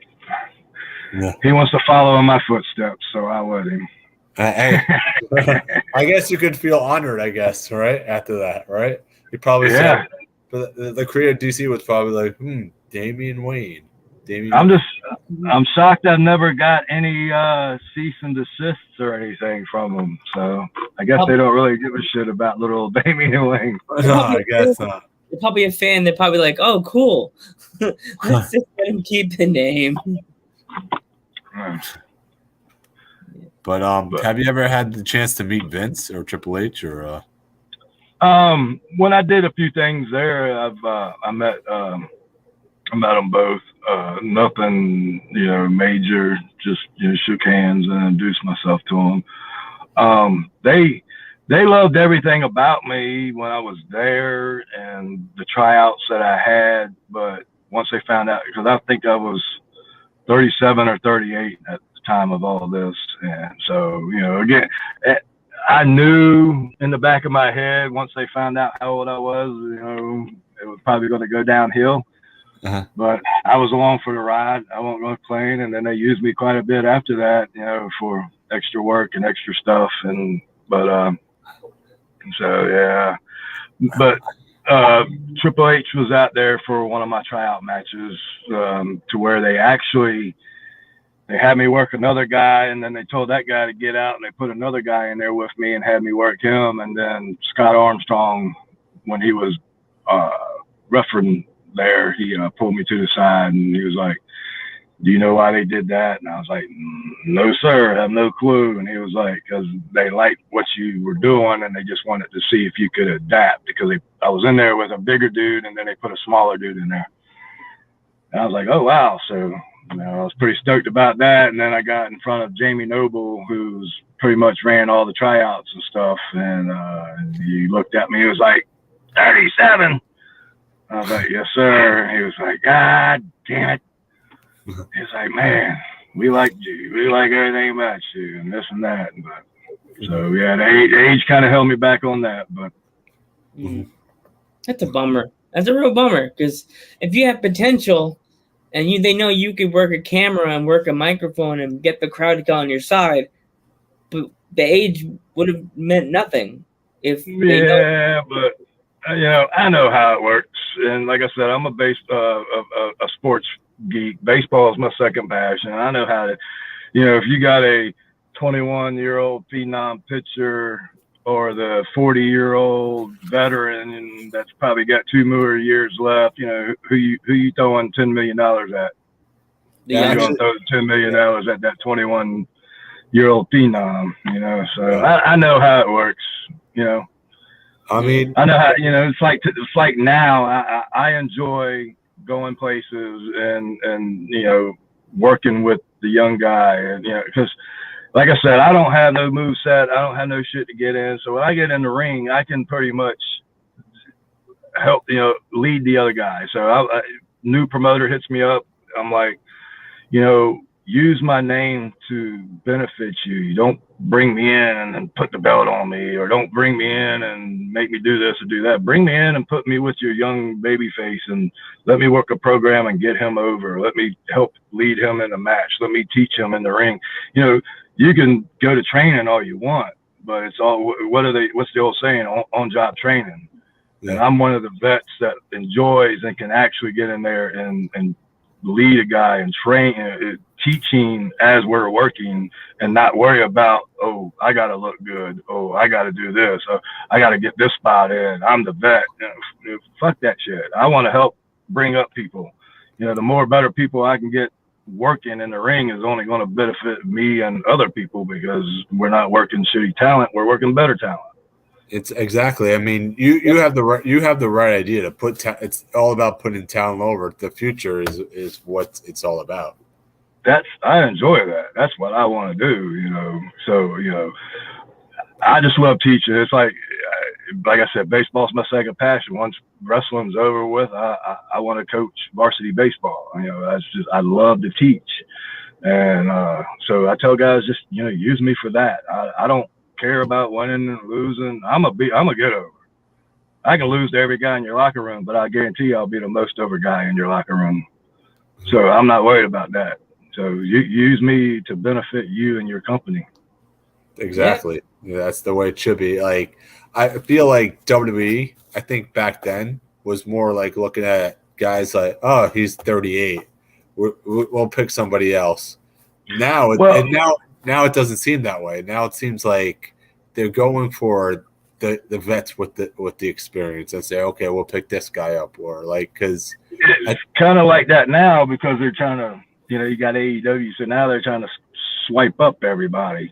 he wants to follow in my footsteps, so I let him. Hey, I guess you could feel honored, I guess, right? After that, right? You probably said the creator DC was probably like, Damian Wayne. I'm shocked I've never got any cease and desists or anything from them. So I guess they don't really give a shit about little Damian Wayne. No, I guess not. They're probably a fan. They're probably like, oh, cool. Let's just let him keep the name. But have you ever had the chance to meet Vince or Triple H or? When I did a few things there, I met them both. Nothing, major. Just shook hands and introduced myself to them. They loved everything about me when I was there and the tryouts that I had. But once they found out, because I think I was 37 or 38 at the time of all this, and so again, I knew in the back of my head once they found out how old I was, it was probably going to go downhill. But I was along for the ride. I won't complain. And then they used me quite a bit after that, for extra work and extra stuff. But Triple H was out there for one of my tryout matches, to where they had me work another guy, and then they told that guy to get out, and they put another guy in there with me and had me work him. And then Scott Armstrong, when he was refereeing there, he pulled me to the side and he was like, do you know why they did that? And I was like, no, sir, I have no clue. And he was like, because they liked what you were doing and they just wanted to see if you could adapt, because I was in there with a bigger dude and then they put a smaller dude in there. And I was like, oh, wow. So I was pretty stoked about that. And then I got in front of Jamie Noble, who's pretty much ran all the tryouts and stuff. And he looked at me, he was like, 37. I was like, yes, sir. He was like, God damn it. He was like, man, we like you. We like everything about you and this and that. But, so, yeah, the age kind of held me back on that. But that's a bummer. That's a real bummer, because if you have potential and they know you could work a camera and work a microphone and get the crowd to go on your side, but the age would have meant nothing if they know. But I know how it works, and like I said, I'm a sports geek. Baseball is my second passion. I know how to, if you got a 21-year-old phenom pitcher or the 40-year-old veteran that's probably got 2 more years left, who you throwing $10 million at? You're going to throw $10 million at that 21-year-old phenom, So I know how it works, I mean, I know how, it's like now I enjoy going places and working with the young guy, and because like I said, I don't have no move set, I don't have no shit to get in. So when I get in the ring, I can pretty much help lead the other guy. So new promoter hits me up, I'm like, use my name to benefit you. You don't bring me in and put the belt on me, or don't bring me in and make me do this or do that. Bring me in and put me with your young baby face and let me work a program and get him over. Let me help lead him in a match. Let me teach him in the ring. You know, you can go to training all you want, but it's all, what's the old saying, on job training. Yeah. And I'm one of the vets that enjoys and can actually get in there and lead a guy and train, teaching as we're working, and not worry about, oh, I got to look good. Oh, I got to do this. Oh, I got to get this spot in. I'm the vet. You know, fuck that shit. I want to help bring up people. You know, the more better people I can get working in the ring is only going to benefit me and other people, because we're not working shitty talent. We're working better talent. It's exactly. I mean, you have the right idea to put. It's all about putting talent over. The future is what it's all about. I enjoy that. That's what I want to do. You know, so you know, I just love teaching. It's like I said, baseball's my second passion. Once wrestling's over with, I want to coach varsity baseball. You know, I love to teach, and so I tell guys, just, you know, use me for that. I don't care about winning and losing. I'm a get over. I can lose to every guy in your locker room, but I guarantee you I'll be the most over guy in your locker room. So I'm not worried about that. So you use me to benefit you and your company. Exactly. Yeah, that's the way it should be. Like, I feel like WWE, I think back then, was more like looking at guys like, oh, he's 38. We'll pick somebody else. Now it doesn't seem that way. Now it seems like they're going for the vets with the experience and say, okay, we'll pick this guy up, or like, because it's kind of like that now, because they're trying to, you know, you got AEW, so now they're trying to swipe up everybody.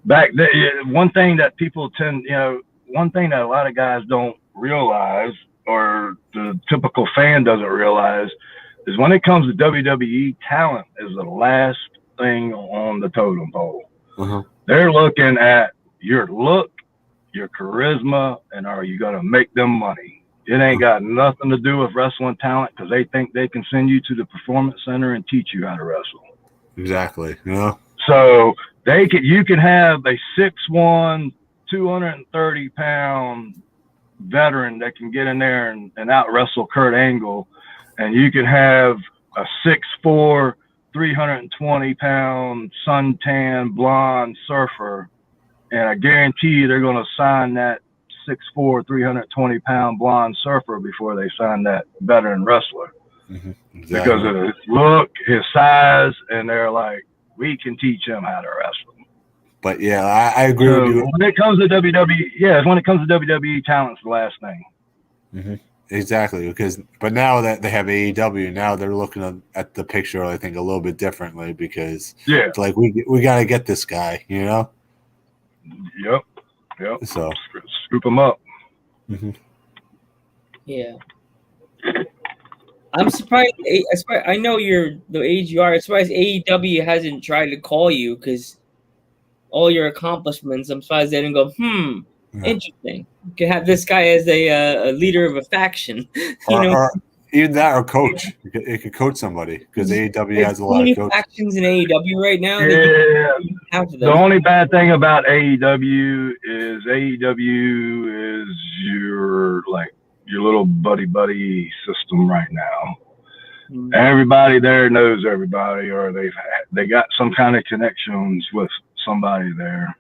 Back then, one thing that a lot of guys don't realize, or the typical fan doesn't realize, is when it comes to WWE, talent is the last thing on the totem pole. Uh-huh. They're looking at your look, your charisma, and are you going to make them money? It ain't got nothing to do with wrestling talent, because they think they can send you to the performance center and teach you how to wrestle. Exactly. Yeah. So you can have a 6'1", 230-pound veteran that can get in there and out wrestle Kurt Angle, and you can have a 6'4", 320-pound suntan blonde surfer, and I guarantee you they're going to sign that 6'4", 320-pound blonde surfer before they sign that veteran wrestler. Mm-hmm. Exactly. Because of his look, his size, and they're like, we can teach him how to wrestle. But yeah, I agree with you. When it comes to WWE, talent's the last thing. Mm-hmm. Exactly, but now that they have AEW, now they're looking at the picture, I think, a little bit differently, because it's like we got to get this guy, you know. Yep. So scoop him up. Mm-hmm. Yeah. I'm surprised. I know you're the age you are. I'm surprised AEW hasn't tried to call you, because all your accomplishments. I'm surprised they didn't go, interesting. You can have this guy as a leader of a faction. Or even that, or coach. It could coach somebody, because AEW has a lot of coaches. Factions in AEW right now. Yeah. The only bad thing about AEW is your little buddy system right now. Mm-hmm. Everybody there knows everybody, or they got some kind of connections with somebody there.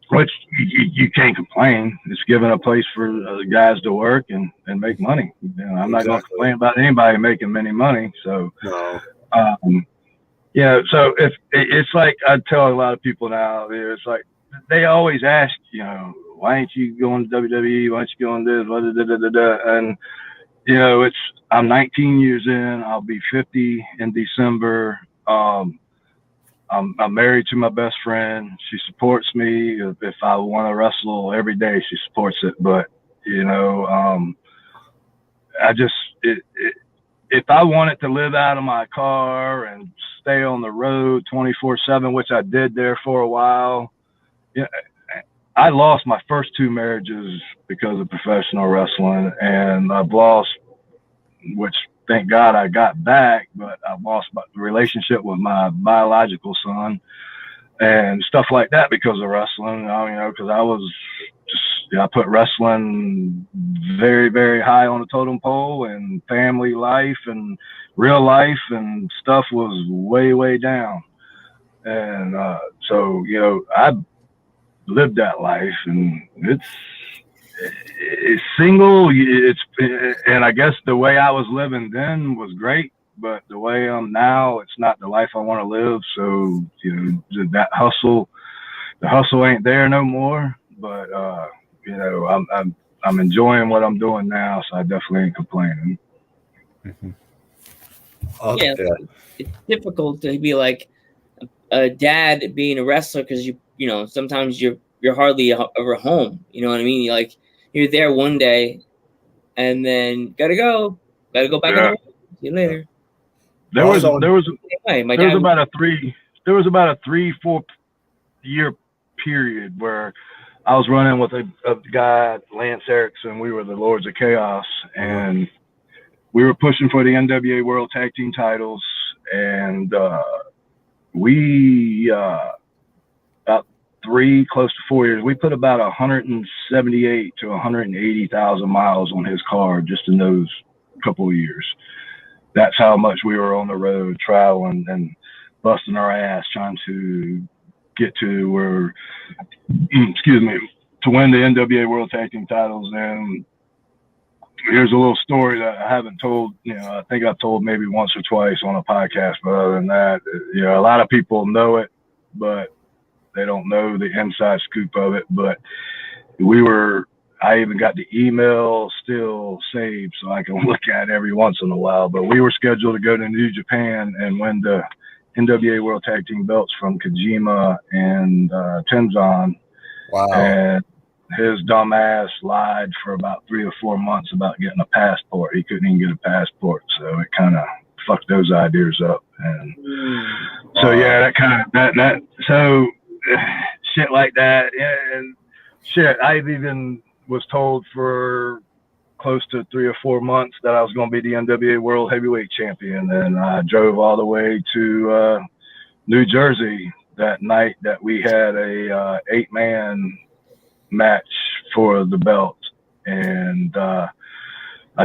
Which you can't complain. It's giving a place for guys to work and make money. You know, I'm not going to complain about anybody making many money. So, no. So if it's like I tell a lot of people now, it's like they always ask, you know, why ain't you going to WWE? Why aren't you going to this? And you know, I'm 19 years in. I'll be 50 in December. I'm married to my best friend. She supports me. If I want to wrestle every day, she supports it. But, you know, if I wanted to live out of my car and stay on the road 24/7, which I did there for a while, you know, I lost my first 2 marriages because of professional wrestling, and I've lost, which thank God I got back, but I lost the relationship with my biological son and stuff like that because of wrestling. Because I was I put wrestling very, very high on the totem pole, and family life and real life and stuff was way, way down. And so, I lived that life, and it's single. And I guess the way I was living then was great, but the way I'm now, it's not the life I want to live. So, that the hustle ain't there no more. But I'm enjoying what I'm doing now, so I definitely ain't complaining. Mm-hmm. Yeah, it's difficult to be like a dad being a wrestler because sometimes you're hardly ever home. You know what I mean? You're there one day, and then gotta go back in the world. See you later. There was about a 3-4 year period where I was running with a guy, Lance Erickson. We were the Lords of Chaos, and we were pushing for the NWA World Tag Team titles, and we about close to 4 years, we put about 178 to 180,000 miles on his car just in those couple of years. That's how much we were on the road traveling and busting our ass trying to get to where, to win the NWA World Tag Team titles. And here's a little story that I haven't told, I think I've told maybe once or twice on a podcast, but other than that, a lot of people know it, but they don't know the inside scoop of it. But I even got the email still saved so I can look at it every once in a while, but we were scheduled to go to New Japan and win the NWA World Tag Team belts from Kojima and Tenzan. Wow. And his dumb ass lied for about 3 or 4 months about getting a passport. He couldn't even get a passport, so it kind of fucked those ideas up. And so so shit like that, and shit. I've even was told for close to 3 or 4 months that I was going to be the NWA World Heavyweight Champion, and I drove all the way to New Jersey that night that we had a 8-man match for the belt, and I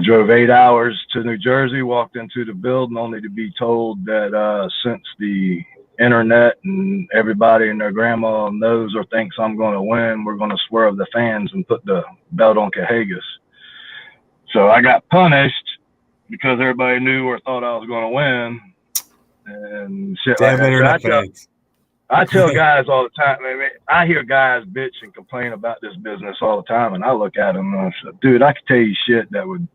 drove 8 hours to New Jersey, walked into the building only to be told that since the internet and everybody and their grandma knows or thinks I'm going to win, we're going to swerve the fans and put the belt on Cahagas. So I got punished because everybody knew or thought I was going to win, and shit. Damn internet fans. I tell guys all the time, man, I hear guys bitch and complain about this business all the time, and I look at them and I say, dude, I could tell you shit that would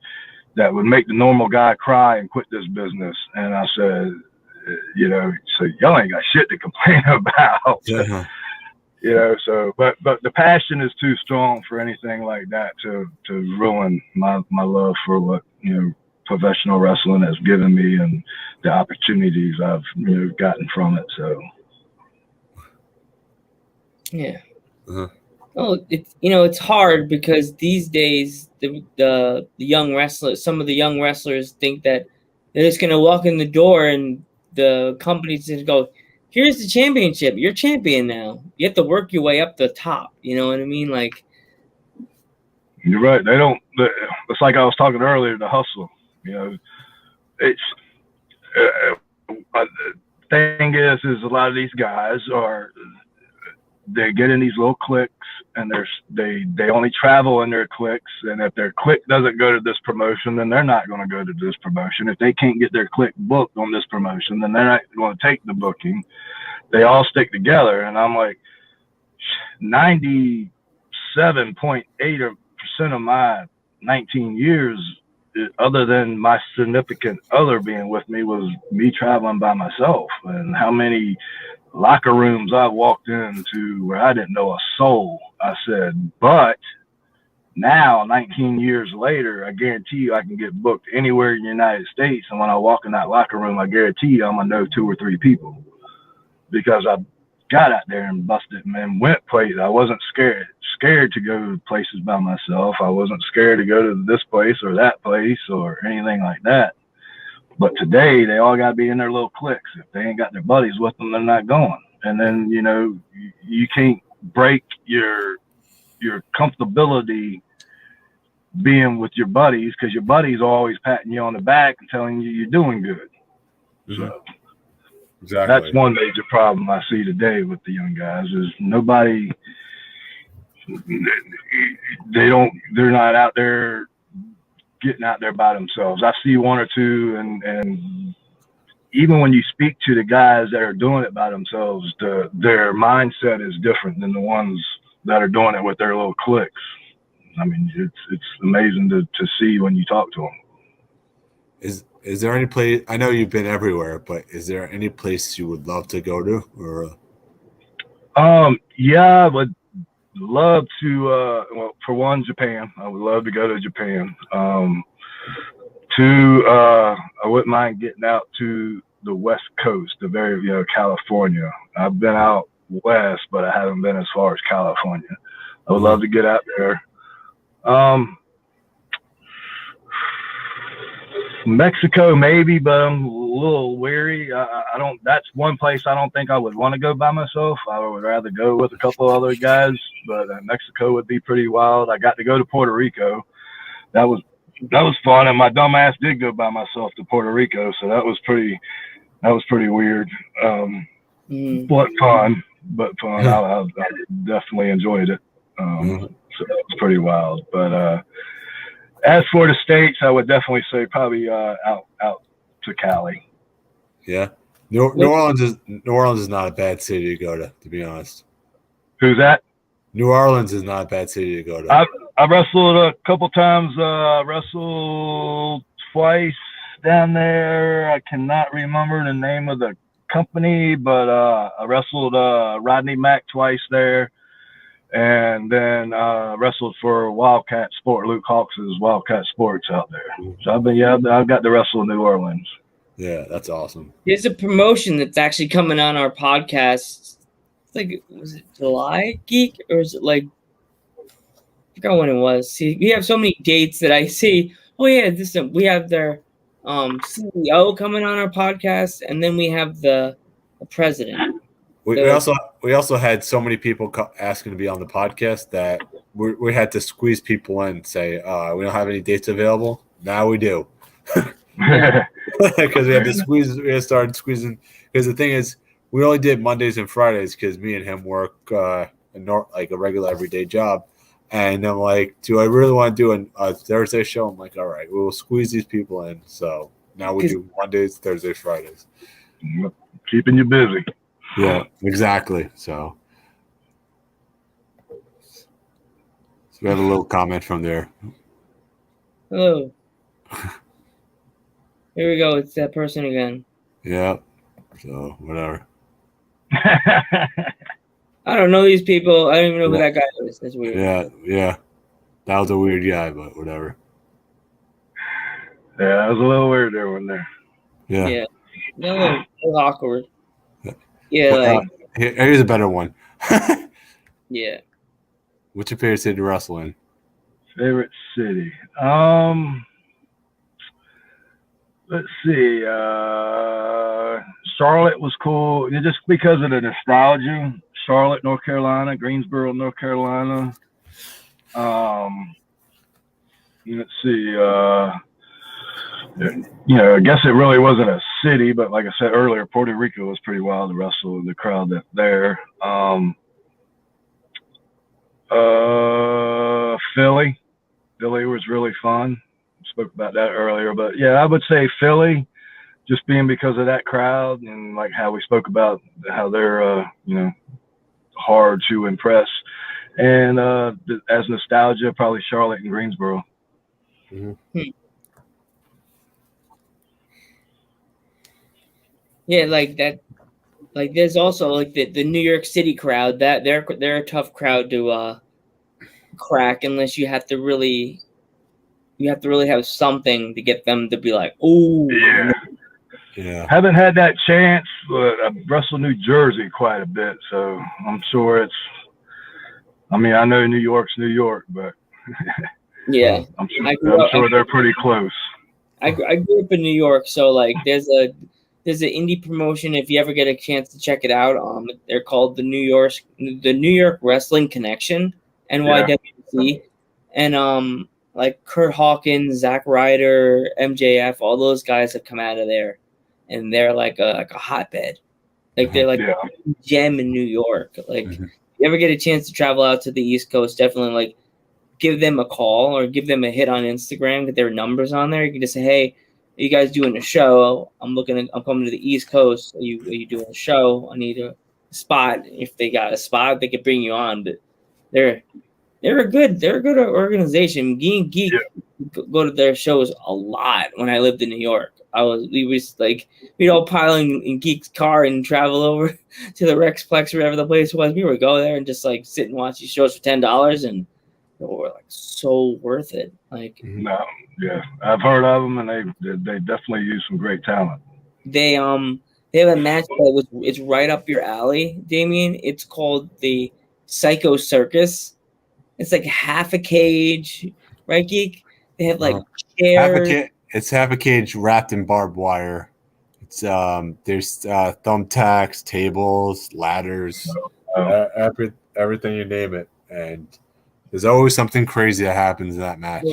make the normal guy cry and quit this business. And I said, so y'all ain't got shit to complain about. Yeah. So but the passion is too strong for anything like that to ruin my love for what professional wrestling has given me and the opportunities I've gotten from it. So yeah. Oh, it's hard because these days the young wrestlers, some of the young wrestlers think that they're just gonna walk in the door and the company's just go, here's the championship, you're champion now. You have to work your way up the top. You know what I mean? Like, you're right. They don't. It's like I was talking earlier. The hustle. It's the thing is a lot of these guys they get in these little cliques, and they only travel in their cliques, and if their clique doesn't go to this promotion, then they're not going to go to this promotion. If they can't get their clique booked on this promotion, then they're not going to take the booking. They all stick together, and I'm like, 97.8% of my 19 years, other than my significant other being with me, was me traveling by myself. And how many locker rooms I walked into where I didn't know a soul. I said, but now 19 years later, I guarantee you I can get booked anywhere in the United States. And when I walk in that locker room, I guarantee you I'm going to know 2 or 3 people because I got out there and busted and went places. I wasn't scared to go to places by myself. I wasn't scared to go to this place or that place or anything like that. But today, they all got to be in their little cliques. If they ain't got their buddies with them, they're not going. And then, you know, you can't break your comfortability being with your buddies, because your buddies are always patting you on the back and telling you you're doing good. Mm-hmm. So Exactly. that's one major problem I see today with the young guys is nobody, they're not out there getting out there by themselves. I see one or two, and even when you speak to the guys that are doing it by themselves, their mindset is different than the ones that are doing it with their little cliques. I mean, it's amazing to see when you talk to them. Is there any place? I know you've been everywhere, but is there any place you would love to go to? Or yeah, I would love to. Well, for one, Japan. I would love to go to Japan. Two, I wouldn't mind getting out to the West Coast, the very, California. I've been out west, but I haven't been as far as California. I would love to get out there. Mexico maybe, but I'm a little weary. I don't. That's one place I don't think I would want to go by myself. I would rather go with a couple other guys. But Mexico would be pretty wild. I got to go to Puerto Rico. That was fun, and my dumb ass did go by myself to Puerto Rico, so that was pretty weird. But fun. I definitely enjoyed it. So that was pretty wild. But as for the States, I would definitely say probably out to Cali. Yeah, New Orleans is not a bad city to go to be honest. Who's that? New Orleans is not a bad city to go to. I wrestled a couple times. Wrestled twice down there. I cannot remember the name of the company, but I wrestled Rodney Mack twice there. And then wrestled for Wildcat Sport, Luke Hawks' Wildcat Sports out there. So I've got to wrestle in New Orleans. Yeah, that's awesome. There's a promotion that's actually coming on our podcast. It's like, was it July Geek, or is it like, I forgot when it was. See, we have so many dates that I see. Oh yeah, we have their CEO coming on our podcast, and then we have the president. We also had so many people asking to be on the podcast that we had to squeeze people in and say, we don't have any dates available. Now we do. Because we had to start squeezing. Because the thing is, we only did Mondays and Fridays because me and him work like a regular everyday job. And I'm like, do I really want to do a Thursday show? I'm like, all right, we'll squeeze these people in. So now we do Mondays, Thursdays, Fridays. Keeping you busy. Yeah, exactly. So we have a little comment from there. Hello. Here we go. It's that person again. Yeah. So whatever. I don't know these people. I don't even know who that guy is. That's weird. Yeah. That was a weird guy, but whatever. Yeah, it was a little weird there one there. Yeah. Yeah. A little awkward. Yeah, here's a better one. Yeah. What's your favorite city to wrestle in? Favorite city? Let's see. Charlotte was cool, just because of the nostalgia. Charlotte, North Carolina, Greensboro, North Carolina. Let's see. I guess it really wasn't a city, but like I said earlier, Puerto Rico was pretty wild to wrestle with the crowd there. Philly was really fun. Spoke about that earlier, but yeah, I would say Philly, just being because of that crowd and like how we spoke about how they're hard to impress, and as nostalgia, probably Charlotte and Greensboro. Mm-hmm. Yeah, like that. Like there's also like the New York City crowd that they're a tough crowd to crack unless you have to really have something to get them to be like, oh yeah. Haven't had that chance, but I've wrestled New Jersey quite a bit, so I'm sure it's. I mean, I know New York's New York, but yeah, I'm sure they're pretty close. I grew up in New York, so like there's an indie promotion. If you ever get a chance to check it out, they're called the New York Wrestling Connection, NYWC, and like Kurt Hawkins, Zack Ryder, MJF, all those guys have come out of there, and they're like a hotbed. Like they're like a gem in New York. Like if you ever get a chance to travel out to the East Coast, definitely like give them a call or give them a hit on Instagram. Get their numbers on there. You can just say, "Hey, are you guys doing a show? I'm coming to the East Coast. Are you doing a show? I need a spot." If they got a spot, they could bring you on. But they're a good organization. Geek go to their shows a lot. When I lived in New York, we'd all pile in Geek's car and travel over to the Rexplex, wherever the place was. We would go there and just like sit and watch these shows for $10, and they were like so worth it. Like no, yeah, I've heard of them, and they definitely use some great talent. They have a match that it's right up your alley, Damian. It's called the Psycho Circus. It's like half a cage, right, Geek? They have like chairs. It's half a cage wrapped in barbed wire. It's there's thumbtacks, tables, ladders, everything you name it, and there's always something crazy that happens in that match.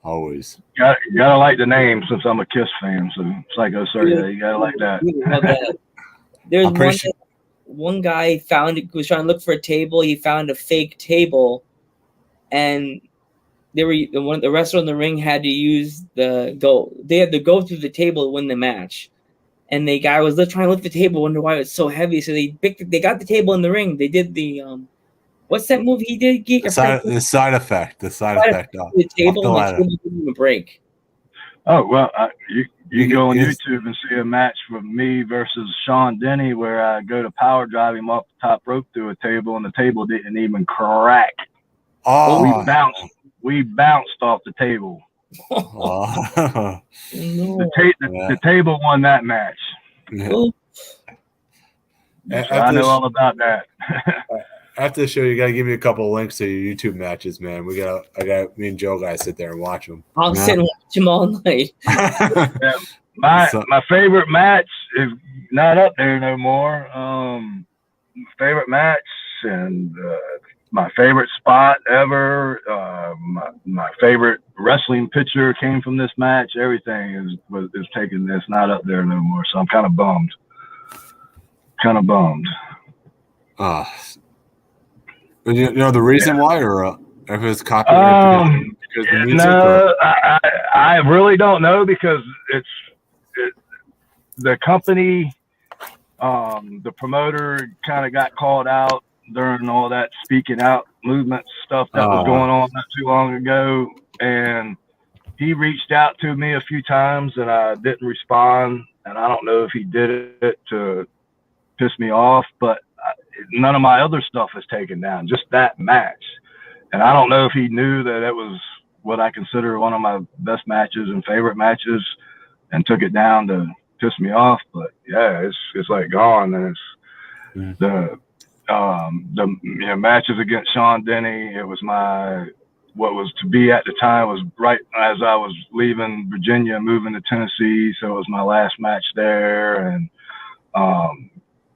Always. You gotta like the name, since I'm a Kiss fan. So Psycho Circus, you gotta like that. There's one guy was trying to look for a table. He found a fake table, and the wrestler in the ring had to use they had to go through the table to win the match. And the guy was trying to lift the table, wonder why it was so heavy. So they got the table in the ring. They did the what's that move he did, Geek? The side effect. The table didn't even break. Oh well, you can go on YouTube and see a match with me versus Sean Denny, where I go to power drive him off the top rope through a table, and the table didn't even crack. Oh, we bounced off the table. Oh. The table won that match. Yeah. So I know all about that. After the show, you gotta give me a couple of links to your YouTube matches, man. Me and Joe gotta sit there and watch them. I'll sit and watch them all night. Yeah, my favorite match is not up there no more. Favorite match and my favorite spot ever. My favorite wrestling picture came from this match. Everything is taken. It's not up there no more. So I'm kind of bummed. You know the reason why, or if it's copyright because the music? No, I really don't know, because the company, the promoter kind of got called out during all that speaking out movement stuff that was going on not too long ago, and he reached out to me a few times and I didn't respond, and I don't know if he did it to piss me off, but none of my other stuff is taken down, just that match. And I don't know if he knew that it was what I consider one of my best matches and favorite matches and took it down to piss me off. But yeah, it's like gone. And it's the matches against Sean Denny. It was what was to be at the time was right as I was leaving Virginia, moving to Tennessee. So it was my last match there. And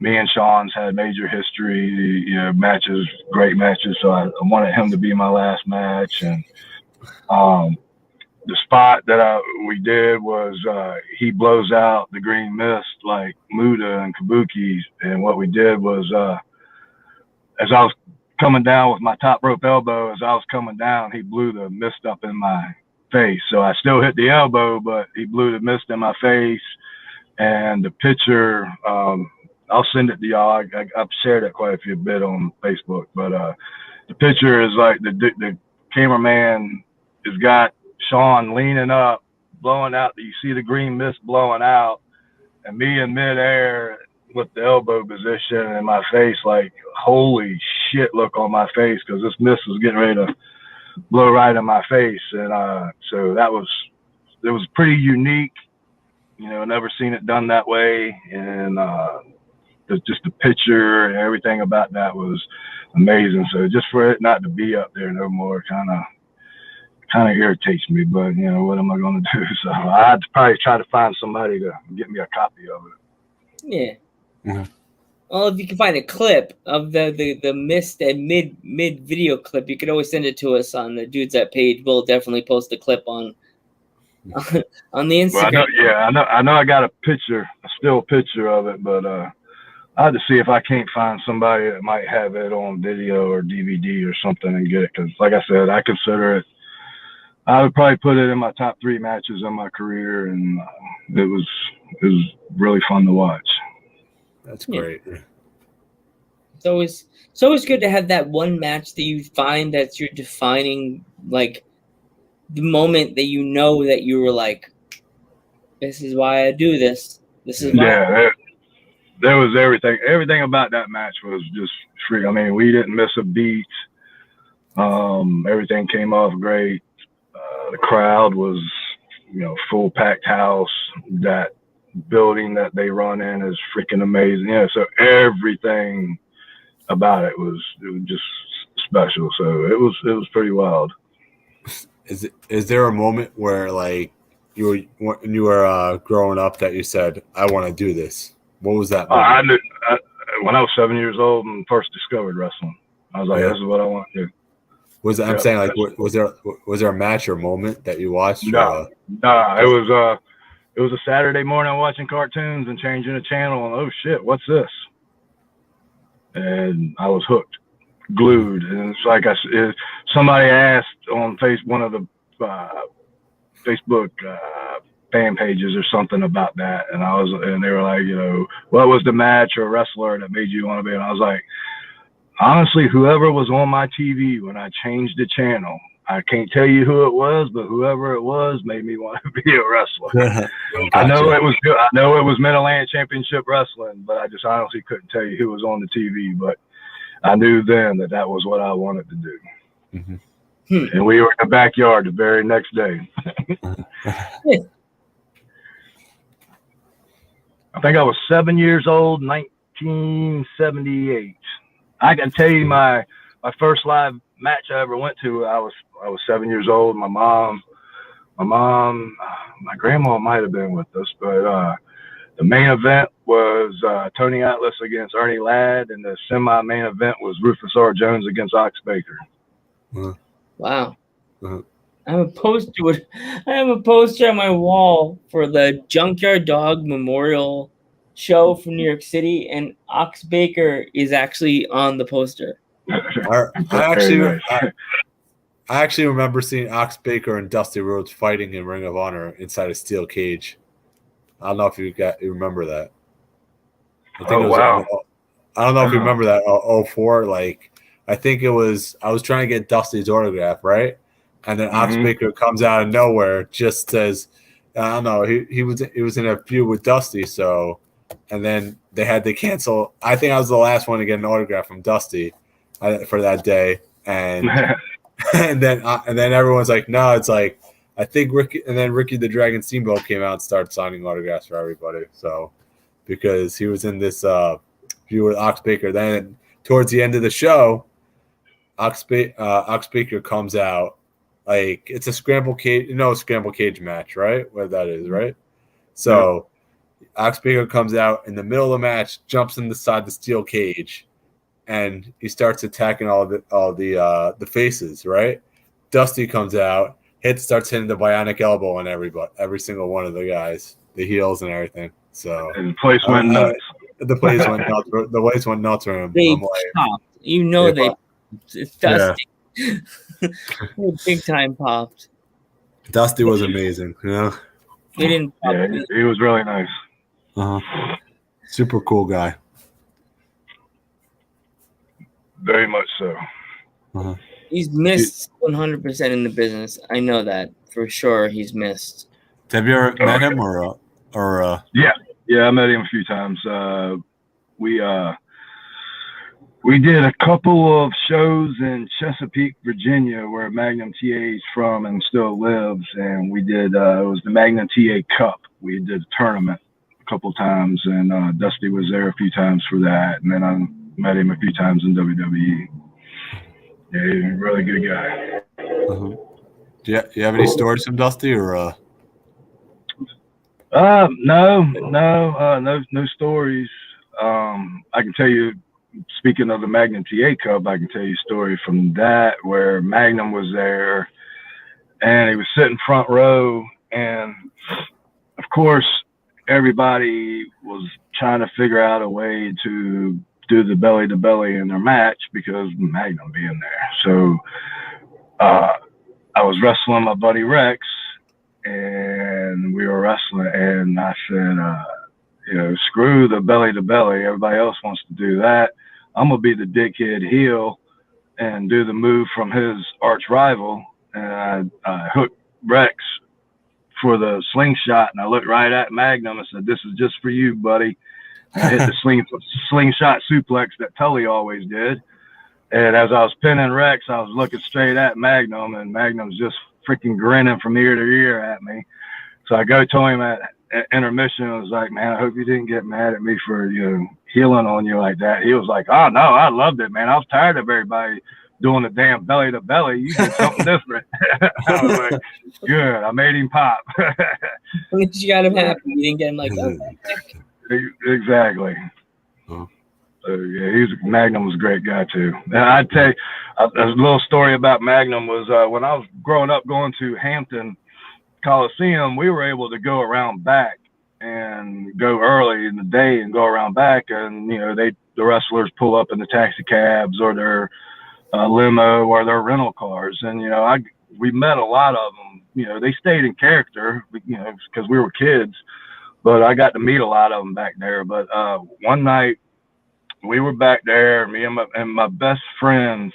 me and Sean's had major history, matches, great matches. So I wanted him to be my last match. And the spot that we did was he blows out the green mist like Muda and Kabuki. And what we did was as I was coming down with my top rope elbow, as I was coming down, he blew the mist up in my face. So I still hit the elbow, but he blew the mist in my face. And the picture, I'll send it to y'all. I've shared it quite a few bit on Facebook, but the picture is like the cameraman has got Sean leaning up, blowing out. You see the green mist blowing out, and me in midair with the elbow position in my face, like holy shit look on my face, because this mist was getting ready to blow right in my face. And so it was pretty unique. Never seen it done that way. And just the picture and everything about that was amazing. So just for it not to be up there no more kind kind of irritates me, but you know, what am I going to do? So I had to probably try to find somebody to get me a copy of it. Yeah. Mhm. Well, if you can find a clip of the missed and mid video clip, you could always send it to us on the Dudes That page. We'll definitely post the clip on the Instagram. Well, I know I got a still picture of it, but I have to see if I can't find somebody that might have it on video or DVD or something and get it. Because, like I said, I consider it. I would probably put it in my top 3 matches of my career, and it was really fun to watch. That's great. Yeah. It's always good to have that one match that you find that you're defining, like the moment that you know that you were like, this is why I do this. This is why. Yeah, there was everything. Everything about that match was just free. I mean, we didn't miss a beat. Everything came off great. The crowd was, you know, full packed house. That building that they run in is freaking amazing. Yeah, so everything about it was just special. So it was pretty wild. Is there a moment where, like, when you were growing up that you said, I want to do this? What was that moment? When I was 7 years old and first discovered wrestling, I was like, this is what I want to do. I'm saying, like, was there a match or moment that you watched? No, it was a Saturday morning watching cartoons and changing a channel, and oh shit, what's this? And I was hooked, glued. And it's like somebody asked on one of the Facebook fan pages or something about that, and they were like, you know, what was the match or wrestler that made you want to be? And I was like, honestly, whoever was on my TV when I changed the channel, I can't tell you who it was, but whoever it was made me want to be a wrestler. Gotcha. I know it was good. I know it was Mid-Atlantic Championship Wrestling, but I just honestly couldn't tell you who was on the TV. But I knew then that was what I wanted to do. Mm-hmm. And we were in the backyard the very next day. I think I was 7 years old, 1978. I can tell you my first live match I ever went to. I was 7 years old. My grandma might have been with us, but the main event was Tony Atlas against Ernie Ladd, and the semi-main event was Rufus R. Jones against Ox Baker. Wow. I have a poster on my wall for the Junkyard Dog Memorial show from New York City, and Ox Baker is actually on the poster. I actually remember seeing Ox Baker and Dusty Rhodes fighting in Ring of Honor inside a steel cage. I don't know if you remember that. I don't know if you remember that. 04, like, I think it was. I was trying to get Dusty's autograph, right? And then Ox Baker comes out of nowhere, just says, I don't know. He was in a feud with Dusty, so, and then they had to cancel. I think I was the last one to get an autograph from Dusty for that day, and and then everyone's like, no, it's like, I think Ricky the Dragon Steamboat came out and started signing autographs for everybody. So, because he was in this feud with Ox Baker. Then towards the end of the show, Ox Baker comes out. Like, it's a scramble cage match, right? What that is, right? So Ox Baker comes out in the middle of the match, jumps inside the steel cage, and he starts attacking all the faces, right? Dusty comes out, starts hitting the bionic elbow on every single one of the guys, the heels and everything. So and the place went nuts. The place went nuts. The place went nuts for him. They popped. It's Dusty. Yeah. Big time popped. Dusty was amazing, you know. He didn't pop. Yeah, he was really nice. Super cool guy. Very much so. He's missed 100% in the business. I know that for sure. He's missed. Have you ever met him or? Yeah, I met him a few times. We did a couple of shows in Chesapeake, Virginia, where Magnum TA is from and still lives. And we did, it was the Magnum TA Cup. We did a tournament a couple of times, and Dusty was there a few times for that. And then I met him a few times in WWE. Yeah, he's a really good guy. you have any stories from Dusty or? No stories. I can tell you, speaking of the Magnum TA Cup, I can tell you a story from that where Magnum was there and he was sitting front row, and of course everybody was trying to figure out a way to do the belly to belly in their match because Magnum being there. So I was wrestling my buddy Rex, and we were wrestling, and I said, screw the belly to belly. Everybody else wants to do that. I'm gonna be the dickhead heel and do the move from his arch rival. And I hooked Rex for the slingshot, and I looked right at Magnum and said, "This is just for you, buddy." And I hit the slingshot suplex that Tully always did. And as I was pinning Rex, I was looking straight at Magnum, and Magnum's just freaking grinning from ear to ear at me. So I go to him at intermission. I was like, "Man, I hope you didn't get mad at me for healing on you like that." He was like, "Oh no, I loved it, man. I was tired of everybody doing the damn belly to belly. You did something different." I was like, "Good, I made him pop." At least you got him happy. You didn't get him like, "Oh, exactly. Oh. So yeah, Magnum was a great guy too. And I'd tell you a little story about Magnum was when I was growing up, going to Hampton Coliseum, we were able to go around back and go early in the day and go around back, and the wrestlers pull up in the taxi cabs or their limo or their rental cars, and we met a lot of them. They stayed in character, because we were kids, but I got to meet a lot of them back there. But one night we were back there, me and my best friend's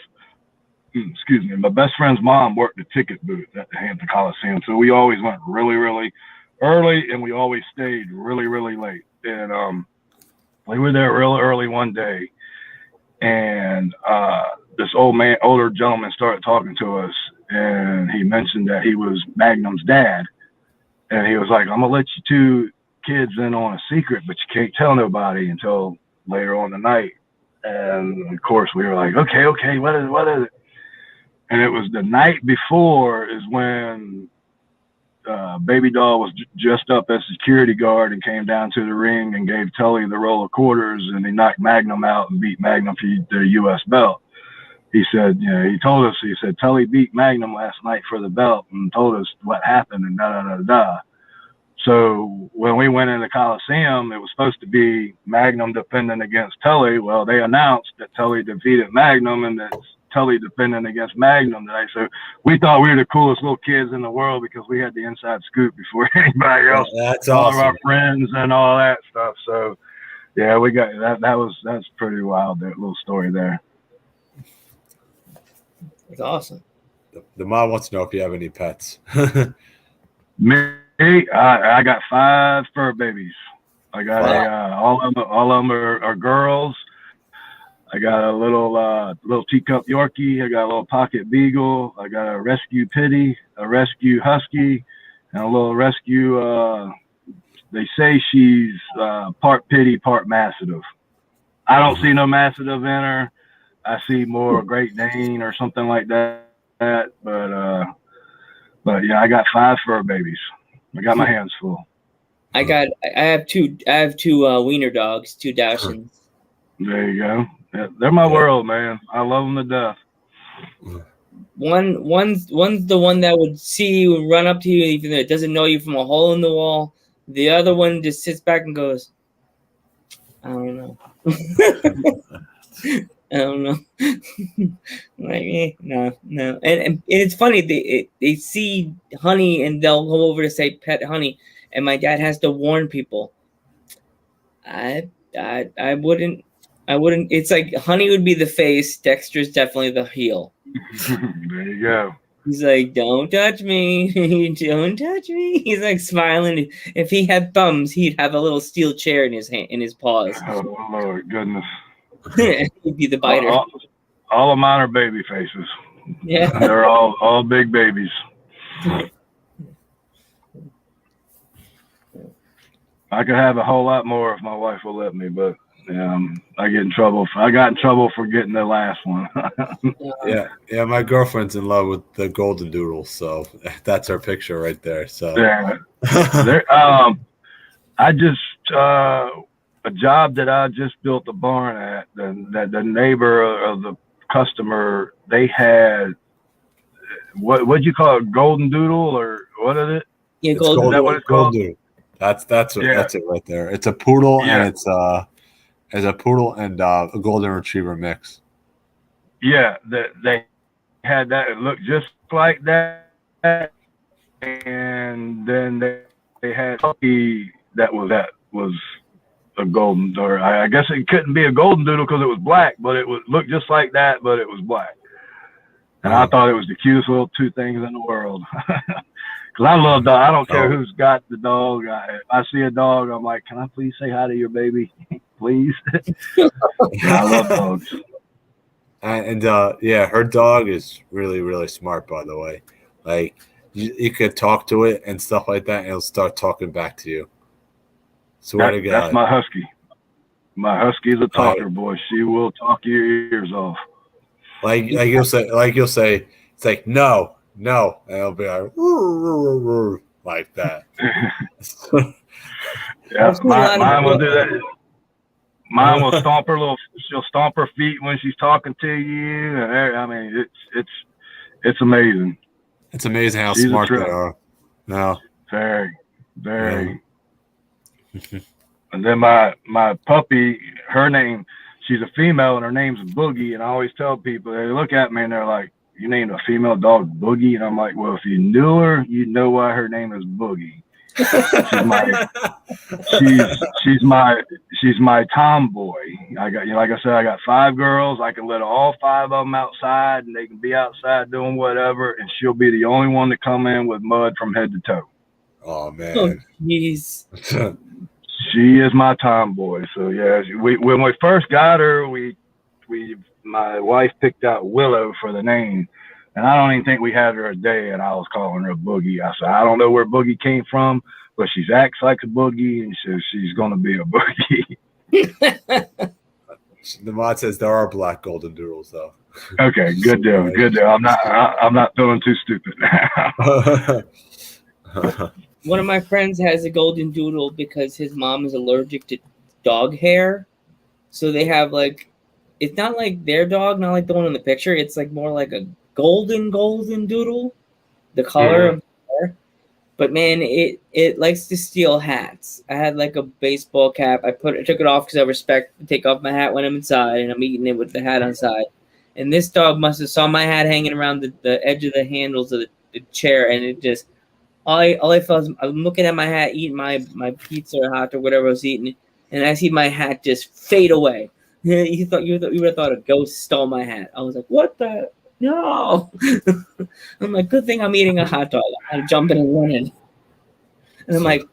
mom worked the ticket booth at the Hampton Coliseum. So we always went really, really early, and we always stayed really, really late. And we were there real early one day, and this older gentleman started talking to us, and he mentioned that he was Magnum's dad. And he was like, "I'm going to let you two kids in on a secret, but you can't tell nobody until later on the night." And of course we were like, okay, what is it? And it was the night before is when Baby Doll was dressed up as security guard and came down to the ring and gave Tully the roll of quarters, and he knocked Magnum out and beat Magnum for the U.S. belt. He said, he told us, he said, Tully beat Magnum last night for the belt and told us what happened and da-da-da-da. So when we went in the Coliseum, it was supposed to be Magnum defending against Tully. Well, they announced that Tully defeated Magnum and that Tully defending against Magnum today. So we thought we were the coolest little kids in the world because we had the inside scoop before anybody else. That's all awesome. of our friends and all that stuff. So yeah, we got that. That's pretty wild. That little story there. It's awesome. The mom wants to know if you have any pets. Me, I got 5 fur babies. I got all of them are girls. I got a little teacup Yorkie. I got a little pocket beagle. I got a rescue pitty, a rescue husky, and a little rescue. They say she's part pitty, part mastiff. I don't see no mastiff in her. I see more Great Dane or something like that. But yeah, I got 5 fur babies. I got my hands full. I have two wiener dogs, 2 Dachshunds. There you go. Yeah, they're my world, man. I love them to death. One's the one that would see you and run up to you even though it doesn't know you from a hole in the wall. The other one just sits back and goes, I don't know. I don't know. Like, no. And it's funny. They see Honey and they'll go over to say pet Honey, and my dad has to warn people. I wouldn't. It's like Honey would be the face. Dexter's definitely the heel. There you go. He's like, "Don't touch me! Don't touch me!" He's like smiling. If he had thumbs, he'd have a little steel chair in his paws. Oh Lord, goodness. He'd be the biter. All of mine are baby faces. Yeah, they're all big babies. I could have a whole lot more if my wife will let me, but I got in trouble for getting the last one. Yeah. My girlfriend's in love with the golden doodle, so that's her picture right there. So yeah, I just a job that I just built a barn at. The neighbor of the customer, they had what'd you call it, golden doodle, or what is it? Yeah, it's golden. Is that what it's called? golden doodle. That's Yeah. it right there. It's a poodle Yeah. and it's a poodle and a golden retriever mix. Yeah, they had that. It looked just like that, and then they had a puppy that was a golden, or I guess it couldn't be a golden doodle because it was black, but it would look just like that, but it was black. And I thought it was the cutest little two things in the world. Because I love dogs. I don't care who's got the dog. If I see a dog, I'm like, can I please say hi to your baby? Please. I love dogs. And her dog is really, really smart, by the way. Like, you could talk to it and stuff like that, and it'll start talking back to you. Swear to God. That's my husky. My husky's a talker, boy. She will talk your ears off. Like you'll say, it's like, no, and it'll be like that. Yeah, mine will do that. Mine will she'll stomp her feet when she's talking to you, and I mean, it's amazing. It's amazing how smart they are. No, very, very. Yeah. And then my puppy, she's a female, and her name's Boogie. And I always tell people, they look at me and they're like, "You named a female dog Boogie?" And I'm like, "Well, if you knew her, you'd know why her name is Boogie. She's my tomboy. I got, like I said, I got 5 girls. I can let all 5 of them outside, and they can be outside doing whatever, and she'll be the only one to come in with mud from head to toe. Oh man, oh jeez. She is my tomboy. So yeah, when we first got her, my wife picked out Willow for the name. And I don't even think we had her a day, and I was calling her Boogie. I said, I don't know where Boogie came from, but she acts like a boogie, and so she's going to be a boogie. The mod says there are black golden doodles, though. Okay, good deal, good deal. I'm not feeling too stupid now. One of my friends has a golden doodle because his mom is allergic to dog hair, so they have it's not like their dog, not like the one in the picture. It's like more like a golden doodle, the color of hair. But man, it likes to steal hats. I had like a baseball cap. I took it off because I take off my hat when I'm inside, and I'm eating it with the hat on side. And this dog must have saw my hat hanging around the edge of the handles of the chair, and it just all I felt was I'm looking at my hat, eating my pizza or hot or whatever I was eating, and I see my hat just fade away. You would have thought a ghost stole my hat. I was like, what the. No, I'm like, good thing I'm eating a hot dog. I'm jumping and running, and I'm like,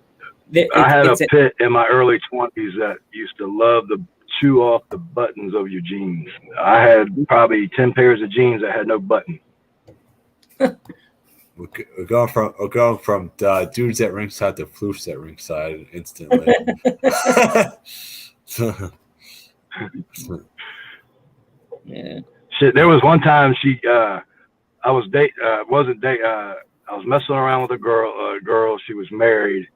I had a pit in my early 20s that used to love to chew off the buttons of your jeans. I had probably 10 pairs of jeans that had no button. We're going from dudes at ringside to floofs at ringside instantly. Yeah. Shit, there was one time I was messing around with a girl. She was married,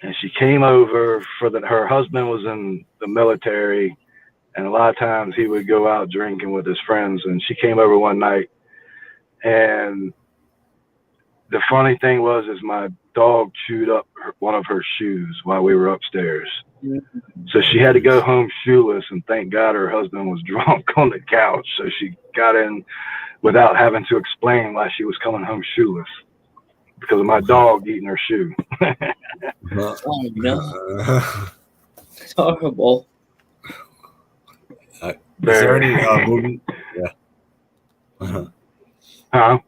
and she came over her husband was in the military, and a lot of times he would go out drinking with his friends, and she came over one night, and the funny thing was my dog chewed up one of her shoes while we were upstairs. So she had to go home shoeless, and thank God her husband was drunk on the couch. So she got in without having to explain why she was coming home shoeless because of my dog eating her shoe. Oh no, it's horrible. Is there any movie? Yeah. Huh?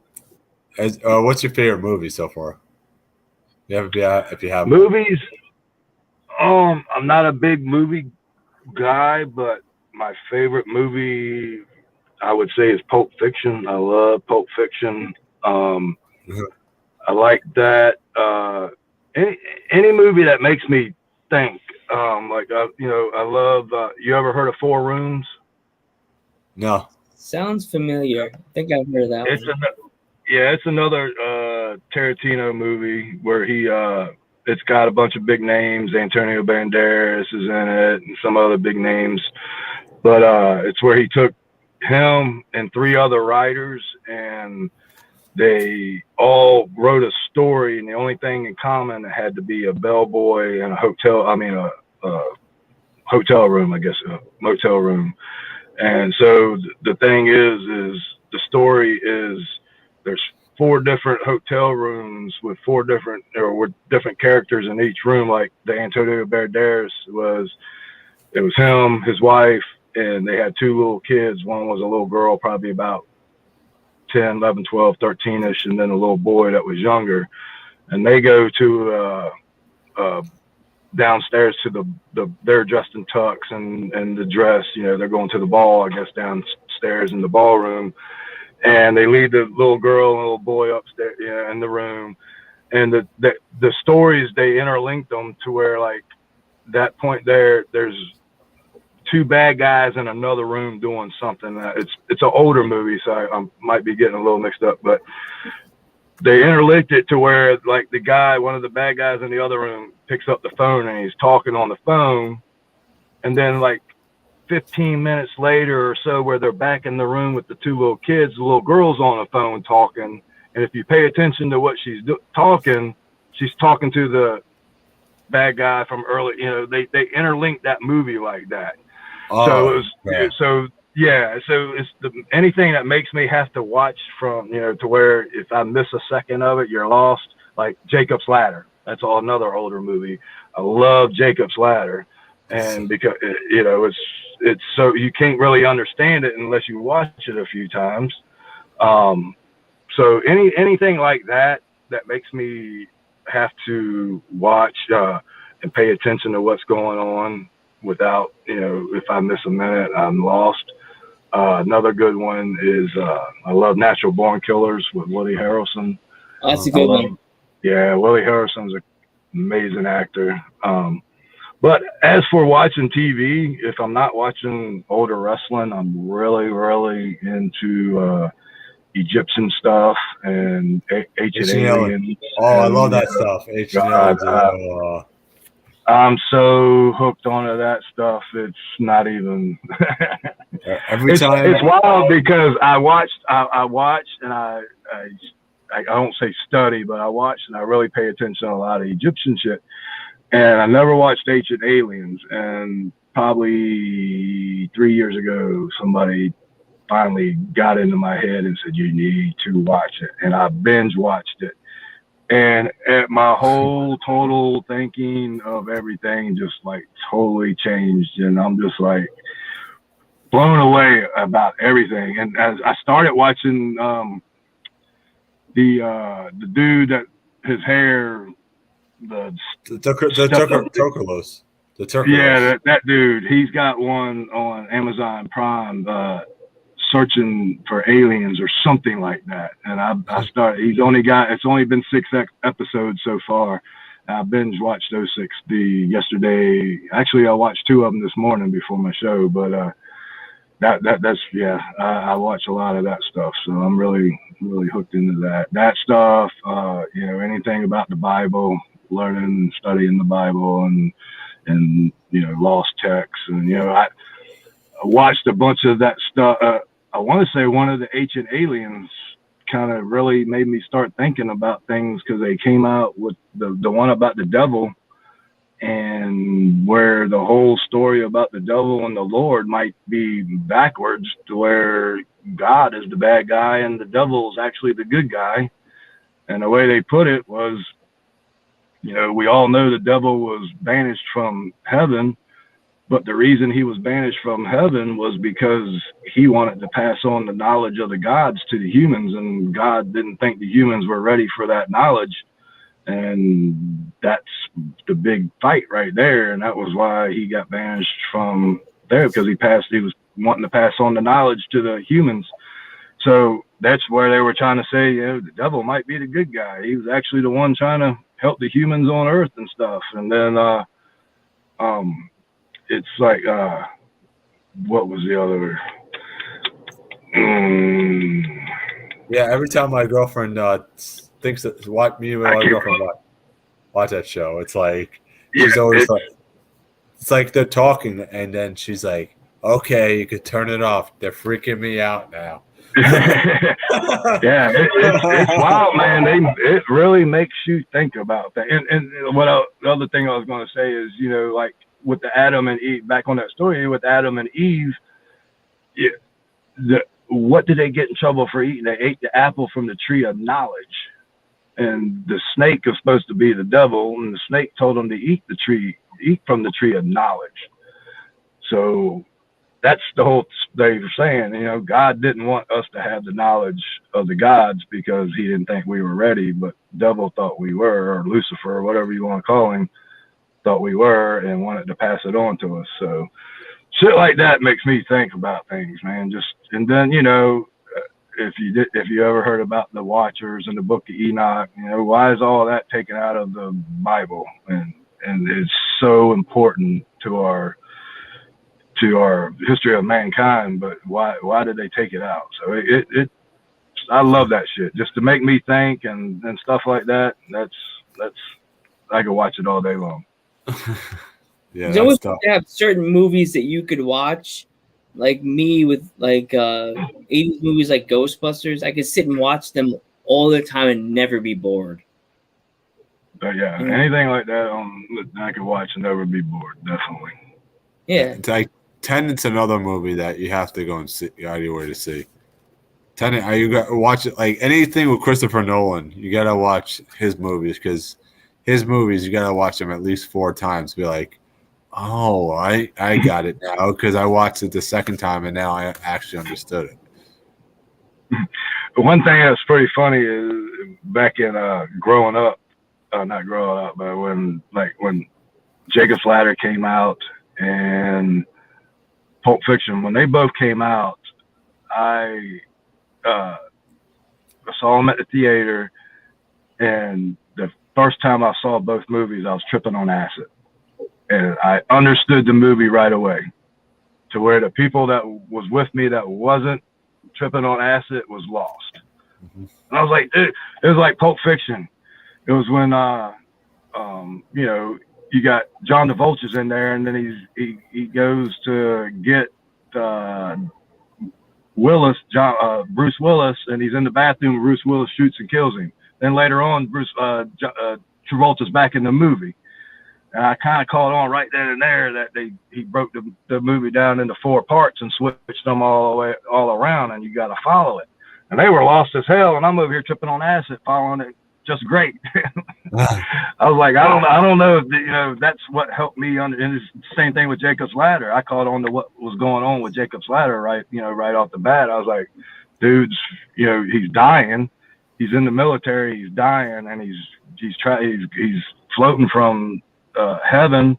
What's your favorite movie so far? If you have movies. I'm not a big movie guy, but my favorite movie, I would say, is Pulp Fiction. I love Pulp Fiction. I like that. Any movie that makes me think. I love. You ever heard of Four Rooms? No. Sounds familiar. I think I've heard of that It's one. it's another Tarantino movie where it's got a bunch of big names. Antonio Banderas is in it, and some other big names. But it's where he took him and 3 other writers, and they all wrote a story, and the only thing in common had to be a bellboy and a hotel room, I guess, a motel room. And so the thing is the story is there's 4 different hotel rooms with with different characters in each room. Like the Antonio Banderas it was him, his wife, and they had 2 little kids. One was a little girl, probably about 10, 11, 12, 13-ish, and then a little boy that was younger. And they go to downstairs to they're dressed in tux and the dress, they're going to the ball, I guess, downstairs in the ballroom. And they leave the little girl and little boy upstairs in the room. And the stories, they interlinked them to where, like, that point there's 2 bad guys in another room doing something. It's an older movie, so I might be getting a little mixed up, but they interlinked it to where, like, one of the bad guys in the other room picks up the phone and he's talking on the phone. And then, like, 15 minutes later or so, where they're back in the room with the 2 little kids, the little girl's on the phone talking. And if you pay attention to what she's talking to the bad guy from early, they interlinked that movie like that. So it's anything that makes me have to watch from, to where if I miss a second of it, you're lost. Like Jacob's Ladder. That's another older movie. I love Jacob's Ladder. And because, it's so you can't really understand it unless you watch it a few times. So anything like that makes me have to watch and pay attention to what's going on. Without, if I miss a minute, I'm lost. Another good one is I love Natural Born Killers with Woody Harrelson. Oh, that's a good one. Yeah, Woody Harrelson's an amazing actor. But as for watching TV, if I'm not watching older wrestling, I'm really, really into Egyptian stuff and Ancient Aliens. Oh, I love that stuff. Ancient Aliens. I'm so hooked onto that stuff. It's not even. Every time. It's wild because I watched and I don't say study, but I watched and I really pay attention to a lot of Egyptian shit. And I never watched Ancient Aliens. And probably 3 years ago, somebody finally got into my head and said, "You need to watch it." And I binge watched it. And my whole total thinking of everything just, like, totally changed. And I'm just, like, blown away about everything. And as I started watching the dude that his hair, the Turcolos. Yeah, that dude, he's got one on Amazon Prime, searching for aliens or something like that. And I started, it's only been 6 episodes so far. I binge watched those 6 yesterday. Actually, I watched 2 of them this morning before my show, but I watch a lot of that stuff. So I'm really, really hooked into that stuff. Anything about the Bible, learning, studying the Bible and lost texts. And, I watched a bunch of that stuff. I want to say one of the Ancient Aliens kind of really made me start thinking about things, because they came out with the one about the devil, and where the whole story about the devil and the Lord might be backwards, to where God is the bad guy and the devil is actually the good guy. And the way they put it was, we all know the devil was banished from heaven. But the reason he was banished from heaven was because he wanted to pass on the knowledge of the gods to the humans, and God didn't think the humans were ready for that knowledge. And that's the big fight right there. And that was why he got banished from there, because he was wanting to pass on the knowledge to the humans. So that's where they were trying to say, the devil might be the good guy. He was actually the one trying to help the humans on Earth and stuff. And then It's like what was the other? Yeah, every time my girlfriend thinks that me and my girlfriend watch that show, it's like she's always like, it's like they're talking, and then she's like, "Okay, you could turn it off. They're freaking me out now." Yeah, it's wild, man. It really makes you think about that. And the other thing I was going to say is, you know, like with the Adam and Eve, back on that story with Adam and Eve, what did they get in trouble for eating? They ate the apple from the tree of knowledge, and the snake was supposed to be the devil, and the snake told them to eat from the tree of knowledge. So that's the whole they were saying, you know, God didn't want us to have the knowledge of the gods because he didn't think we were ready, but devil thought we were, or Lucifer, or whatever you want to call him, thought we were and wanted to pass it on to us. So shit like that makes me think about things, man. And then, you know, if you ever heard about the Watchers and the Book of Enoch, you know, why is all that taken out of the Bible? And it's so important to our history of mankind, but why did they take it out? So I love that shit, just to make me think and stuff like that. That's I could watch it all day long. Yeah, you always have certain movies that you could watch, like me with like 80s movies like Ghostbusters. I could sit and watch them all the time and never be bored. But yeah, anything like that I could watch and never be bored, definitely. Yeah, it's like Tenet's another movie that you have to go and see anywhere to see. Tenet, you got to watch it, like anything with Christopher Nolan. You got to watch his movies, because his movies you got to watch them at least 4 times. Be like, oh, I got it now, because I watched it the second time and now I actually understood it. One thing that's pretty funny is back in growing up, not growing up, but when Jacob's Ladder came out and Pulp Fiction, when they both came out, I saw them at the theater, and the first time I saw both movies, I was tripping on acid, and I understood the movie right away, to where the people that was with me that wasn't tripping on acid was lost. Mm-hmm. And I was like, dude, it was like Pulp Fiction. It was when you know, you got John Travolta's in there, and then he goes to get Bruce Willis, and he's in the bathroom. Bruce Willis shoots and kills him. Then later on, Travolta's back in the movie, and I kind of caught on right then and there that he broke the movie down into 4 parts and switched them all around, and you got to follow it. And they were lost as hell, and I'm over here tripping on acid, following it just great. I was like, I don't know if, you know, that's what helped me and it's the same thing with Jacob's Ladder. I caught on to what was going on with Jacob's Ladder right off the bat. I was like, dude's, you know, he's dying. He's in the military, he's dying, and he's floating from heaven,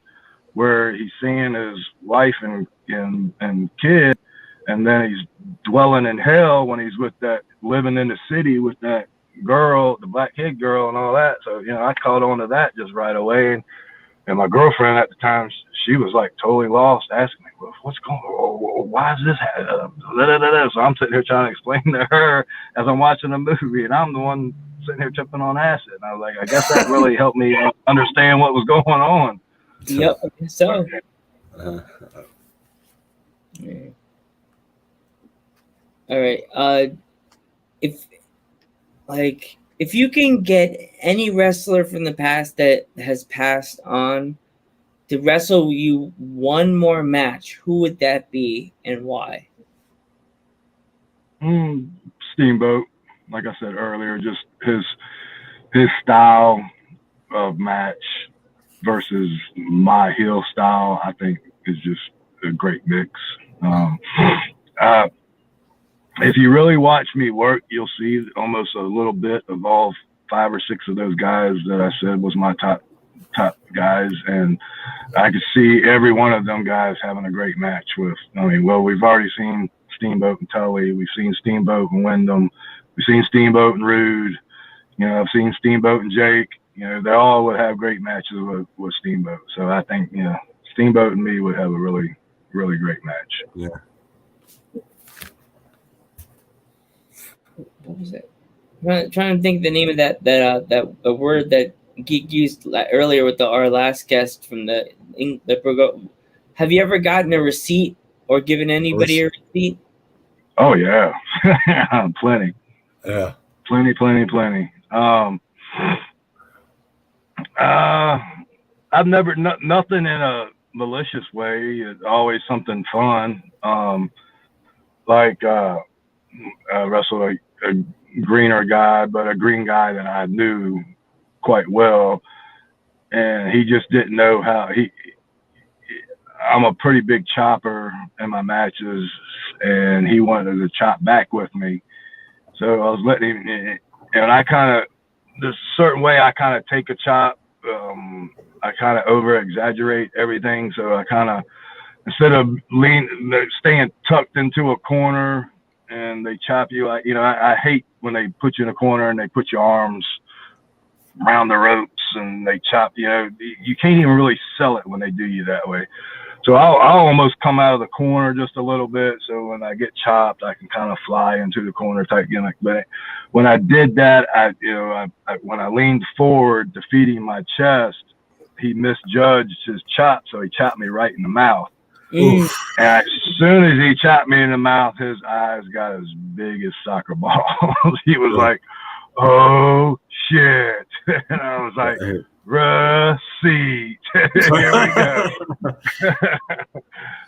where he's seeing his wife and kid, and then he's dwelling in hell when he's living in the city with that girl, the black kid girl, and all that. So, you know, I caught on to that just right away. And my girlfriend at the time, she was like totally lost, asking me, well, what's going on? Why is this happening? So I'm sitting here trying to explain to her as I'm watching the movie, and I'm the one sitting here tripping on acid. And I was like, I guess that really helped me understand what was going on. Yep, I guess so. Yeah. All right. If you can get any wrestler from the past that has passed on to wrestle you one more match, who would that be and why? Steamboat, like I said earlier, just his style of match versus my heel style, I think is just a great mix. If you really watch me work, you'll see almost a little bit of all 5 or 6 of those guys that I said was my top guys, and I could see every one of them guys having a great match with. I mean, well, we've already seen Steamboat and Tully, we've seen Steamboat and Wyndham, we've seen Steamboat and Rude. You know, I've seen Steamboat and Jake. You know, they all would have great matches with Steamboat. So I think, you know, Steamboat and me would have a really, really great match. Yeah. What was it? I'm trying to think the name of that the word that Geek used earlier with our last guest from the. Have you ever gotten a receipt or given anybody a receipt? Oh yeah, plenty. Yeah. Plenty. I've never nothing in a malicious way. It's always something fun. I wrestled a greener guy, but a green guy that I knew quite well, and he just didn't know how I'm a pretty big chopper in my matches, and he wanted to chop back with me. So I was letting him, and I there's a certain way I kind of take a chop. I kind of over exaggerate everything. So I instead of staying tucked into a corner and they chop you, I hate when they put you in a corner and they put your arms around the ropes and they chop, you can't even really sell it when they do you that way. So I'll almost come out of the corner just a little bit. So when I get chopped, I can kind of fly into the corner type gimmick. But when I did that, when I leaned forward to feed him my chest, he misjudged his chop. So he chopped me right in the mouth. And as soon as he chopped me in the mouth, his eyes got as big as soccer balls. He was like, "Oh shit." And I was like, "Receipt." Here we go.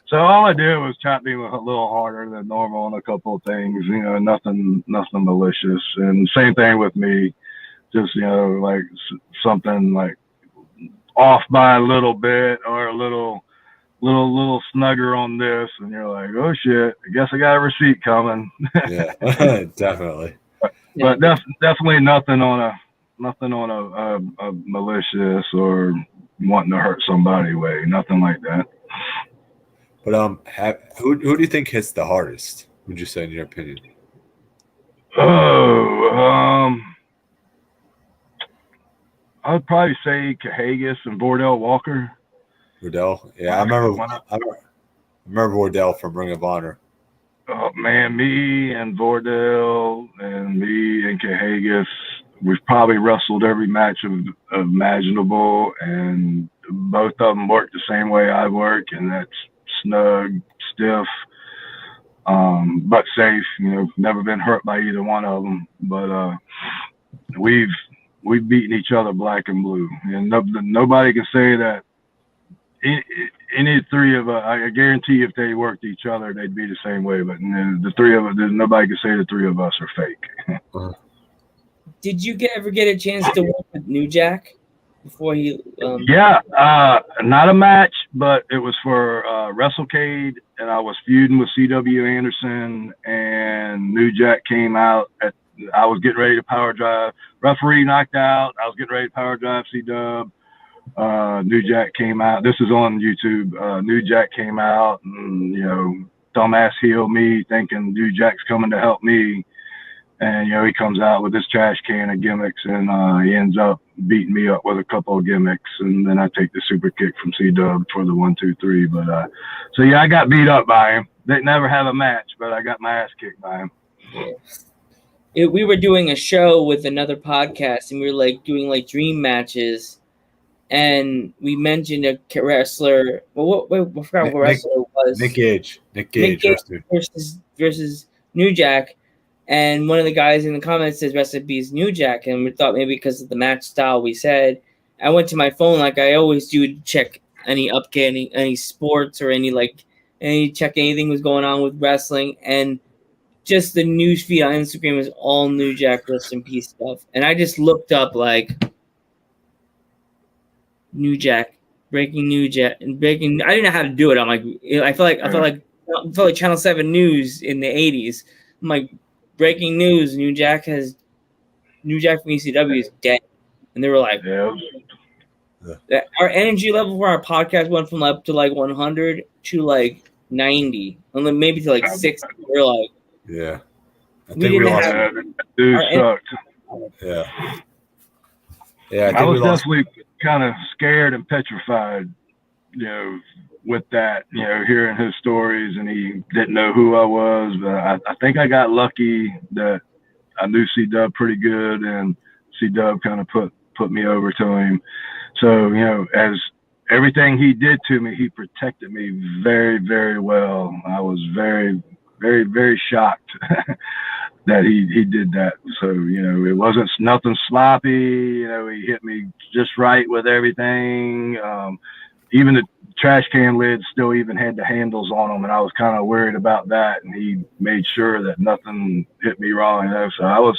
So all I did was chop me a little harder than normal on a couple of things, nothing malicious. And same thing with me, just, like something like off by a little bit or a little snugger on this, and you're like, "Oh shit, I guess I got a receipt coming." Yeah, definitely. But definitely nothing on a malicious or wanting to hurt somebody way, nothing like that. But who do you think hits the hardest? Would you say, in your opinion? I would probably say Cahagas and Bordell Walker. Wardell, yeah, I remember Wardell from Ring of Honor. Oh man, me and Bordell and me and Cahagas, we've probably wrestled every match imaginable, and both of them work the same way I work, and that's snug, stiff, but safe. Never been hurt by either one of them. But we've beaten each other black and blue, and nobody can say that. Any three of us, I guarantee if they worked each other, they'd be the same way. But the three of us, nobody can say the three of us are fake. Did you ever get a chance to work with New Jack before he? Yeah, not a match, but it was for WrestleCade, and I was feuding with C.W. Anderson, and New Jack came out. I was getting ready to power drive. Referee knocked out. I was getting ready to power drive C-Dub. New Jack came out. This is on YouTube. New Jack came out, and dumbass heel me thinking New Jack's coming to help me, and he comes out with this trash can of gimmicks, and he ends up beating me up with a couple of gimmicks, and then I take the super kick from C-Dub for the 1, 2, 3. But so yeah, I got beat up by him. Didn't never have a match, but I got my ass kicked by him. We were doing a show with another podcast, and we were doing dream matches. And we mentioned a wrestler. Well, I forgot what wrestler it was. Nick Gage versus New Jack. And one of the guys in the comments says "Rest in peace, New Jack." And we thought maybe because of the match style we said. I went to my phone like I always do to check any update, any sports or check anything was going on with wrestling. And just the news feed on Instagram was all New Jack rest in peace stuff. And I just looked up New Jack, breaking New Jack, and breaking. I didn't know how to do it. I'm like, I felt like Channel 7 News in the 80s. I'm like, breaking news: New Jack from ECW is dead, and they were like, our energy level for our podcast went from up to 100 to 90, and then maybe to 60. We're like, yeah, I think we lost that. Dude sucked. Yeah. I was definitely kind of scared and petrified with that, hearing his stories, and he didn't know who I was, but I think I got lucky that I knew C-Dub pretty good, and C-Dub kind of put me over to him. So, as everything he did to me, he protected me very, very well. I was very, very, very shocked that he did that. So, it wasn't nothing sloppy. He hit me just right with everything. Even the trash can lids still even had the handles on them, and I was kind of worried about that, and he made sure that nothing hit me wrong. So I was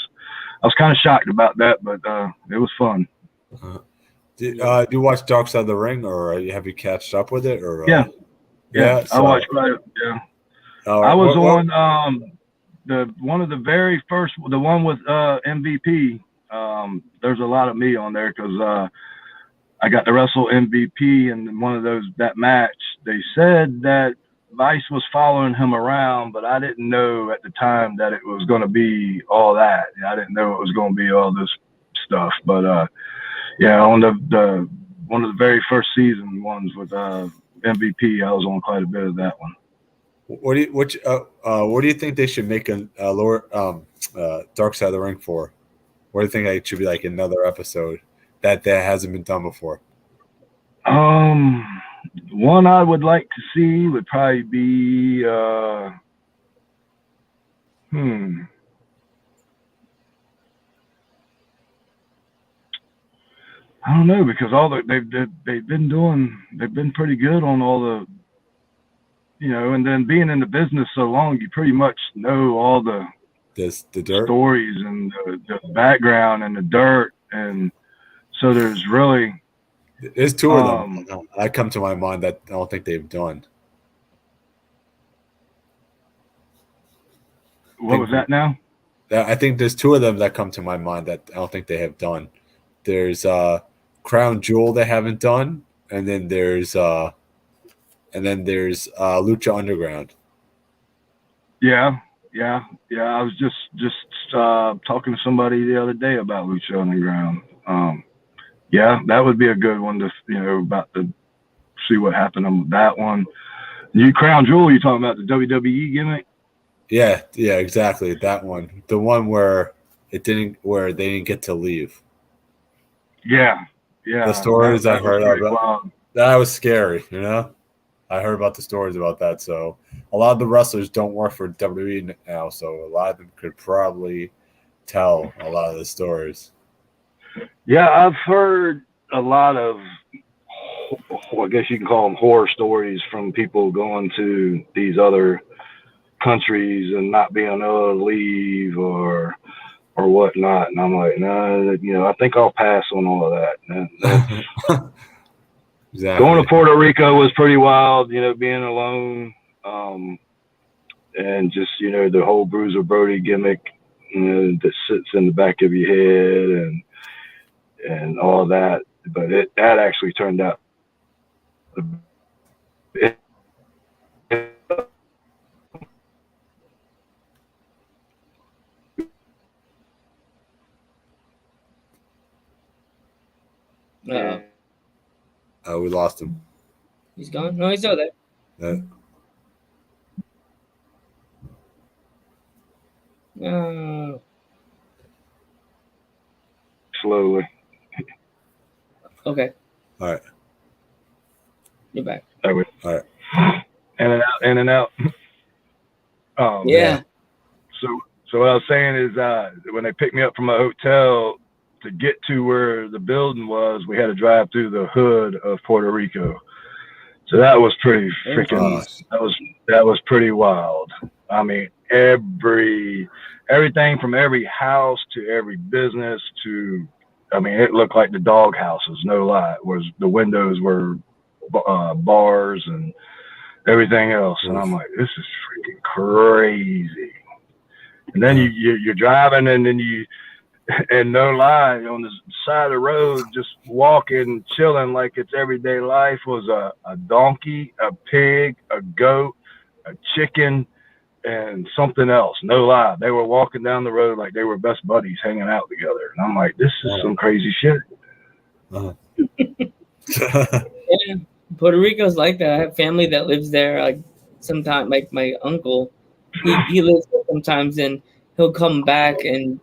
kind of shocked about that, but it was fun. Do you watch Dark Side of the Ring, or have you catched up with it? Or yeah, so, I watched quite. Yeah, I was on the one of the very first, the one with MVP. There's a lot of me on there because I got to wrestle MVP in one of that match. They said that Vice was following him around, but I didn't know at the time that it was going to be all that. I didn't know it was going to be all this stuff. But on the one of the very first season ones with MVP, I was on quite a bit of that one. What do you think they should make a lower Dark Side of the Ring for? What do you think it should be like another episode that hasn't been done before? One I would like to see would probably be I don't know, because they've been pretty good on all the, and then being in the business so long, you pretty much know all the dirt stories and the background and the dirt, and so there's two of them that come to my mind that I don't think they've done. What was that now? I think there's two of them that come to my mind that I don't think they have done. There's Crown Jewel they haven't done, and then there's Lucha Underground. Yeah. I was just talking to somebody the other day about Lucha Underground. Yeah, that would be a good one to about to see what happened on that one. Crown Jewel, you talking about the WWE gimmick? Yeah, exactly, that one. The one where they didn't get to leave. Yeah. The stories I heard about that was scary. I heard about the stories about that. So a lot of the wrestlers don't work for WWE now, so a lot of them could probably tell a lot of the stories. Yeah, I've heard a lot of, I guess you can call them horror stories from people going to these other countries and not being able to leave or whatnot. And I'm like, no, I think I'll pass on all of that. Exactly. Going to Puerto Rico was pretty wild, being alone, and just, the whole Bruiser Brody gimmick, that sits in the back of your head and all that. But that actually turned out we lost him. He's gone? No, he's still there. No. Slowly. Okay. All right. You're back. All right. In and out. Yeah. So what I was saying is, when they picked me up from my hotel to get to where the building was, we had to drive through the hood of Puerto Rico. So that was pretty freaking. That was pretty wild. I mean, everything from every house to every business to, it looked like the dog houses. No lie, the windows were bars and everything else. And I'm like, this is freaking crazy. And then you're driving, and then and no lie, on the side of the road, just walking, chilling like it's everyday life, was a donkey, a pig, a goat, a chicken, and something else. No lie. They were walking down the road like they were best buddies hanging out together. And I'm like, this is some crazy shit. Uh-huh. Puerto Rico's like that. I have family that lives there. Like sometimes, like my uncle, he lives there sometimes, and he'll come back and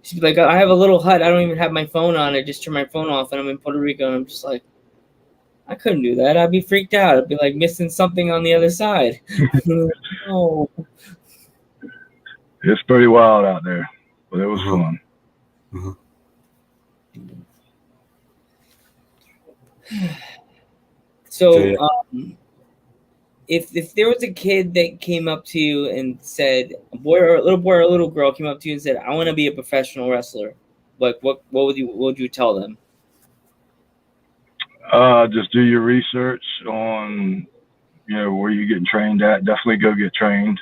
she'd be like, "I have a little hut. I don't even have my phone on. I just turn my phone off, and I'm in Puerto Rico." And I'm just like, I couldn't do that. I'd be freaked out. I'd be like missing something on the other side. Oh, It's pretty wild out there, but it was fun. So, if there was a kid that came up to you and said, a little boy or a little girl came up to you and said, "I want to be a professional wrestler," like what would you tell them? Just do your research on, where you're getting trained at. Definitely go get trained.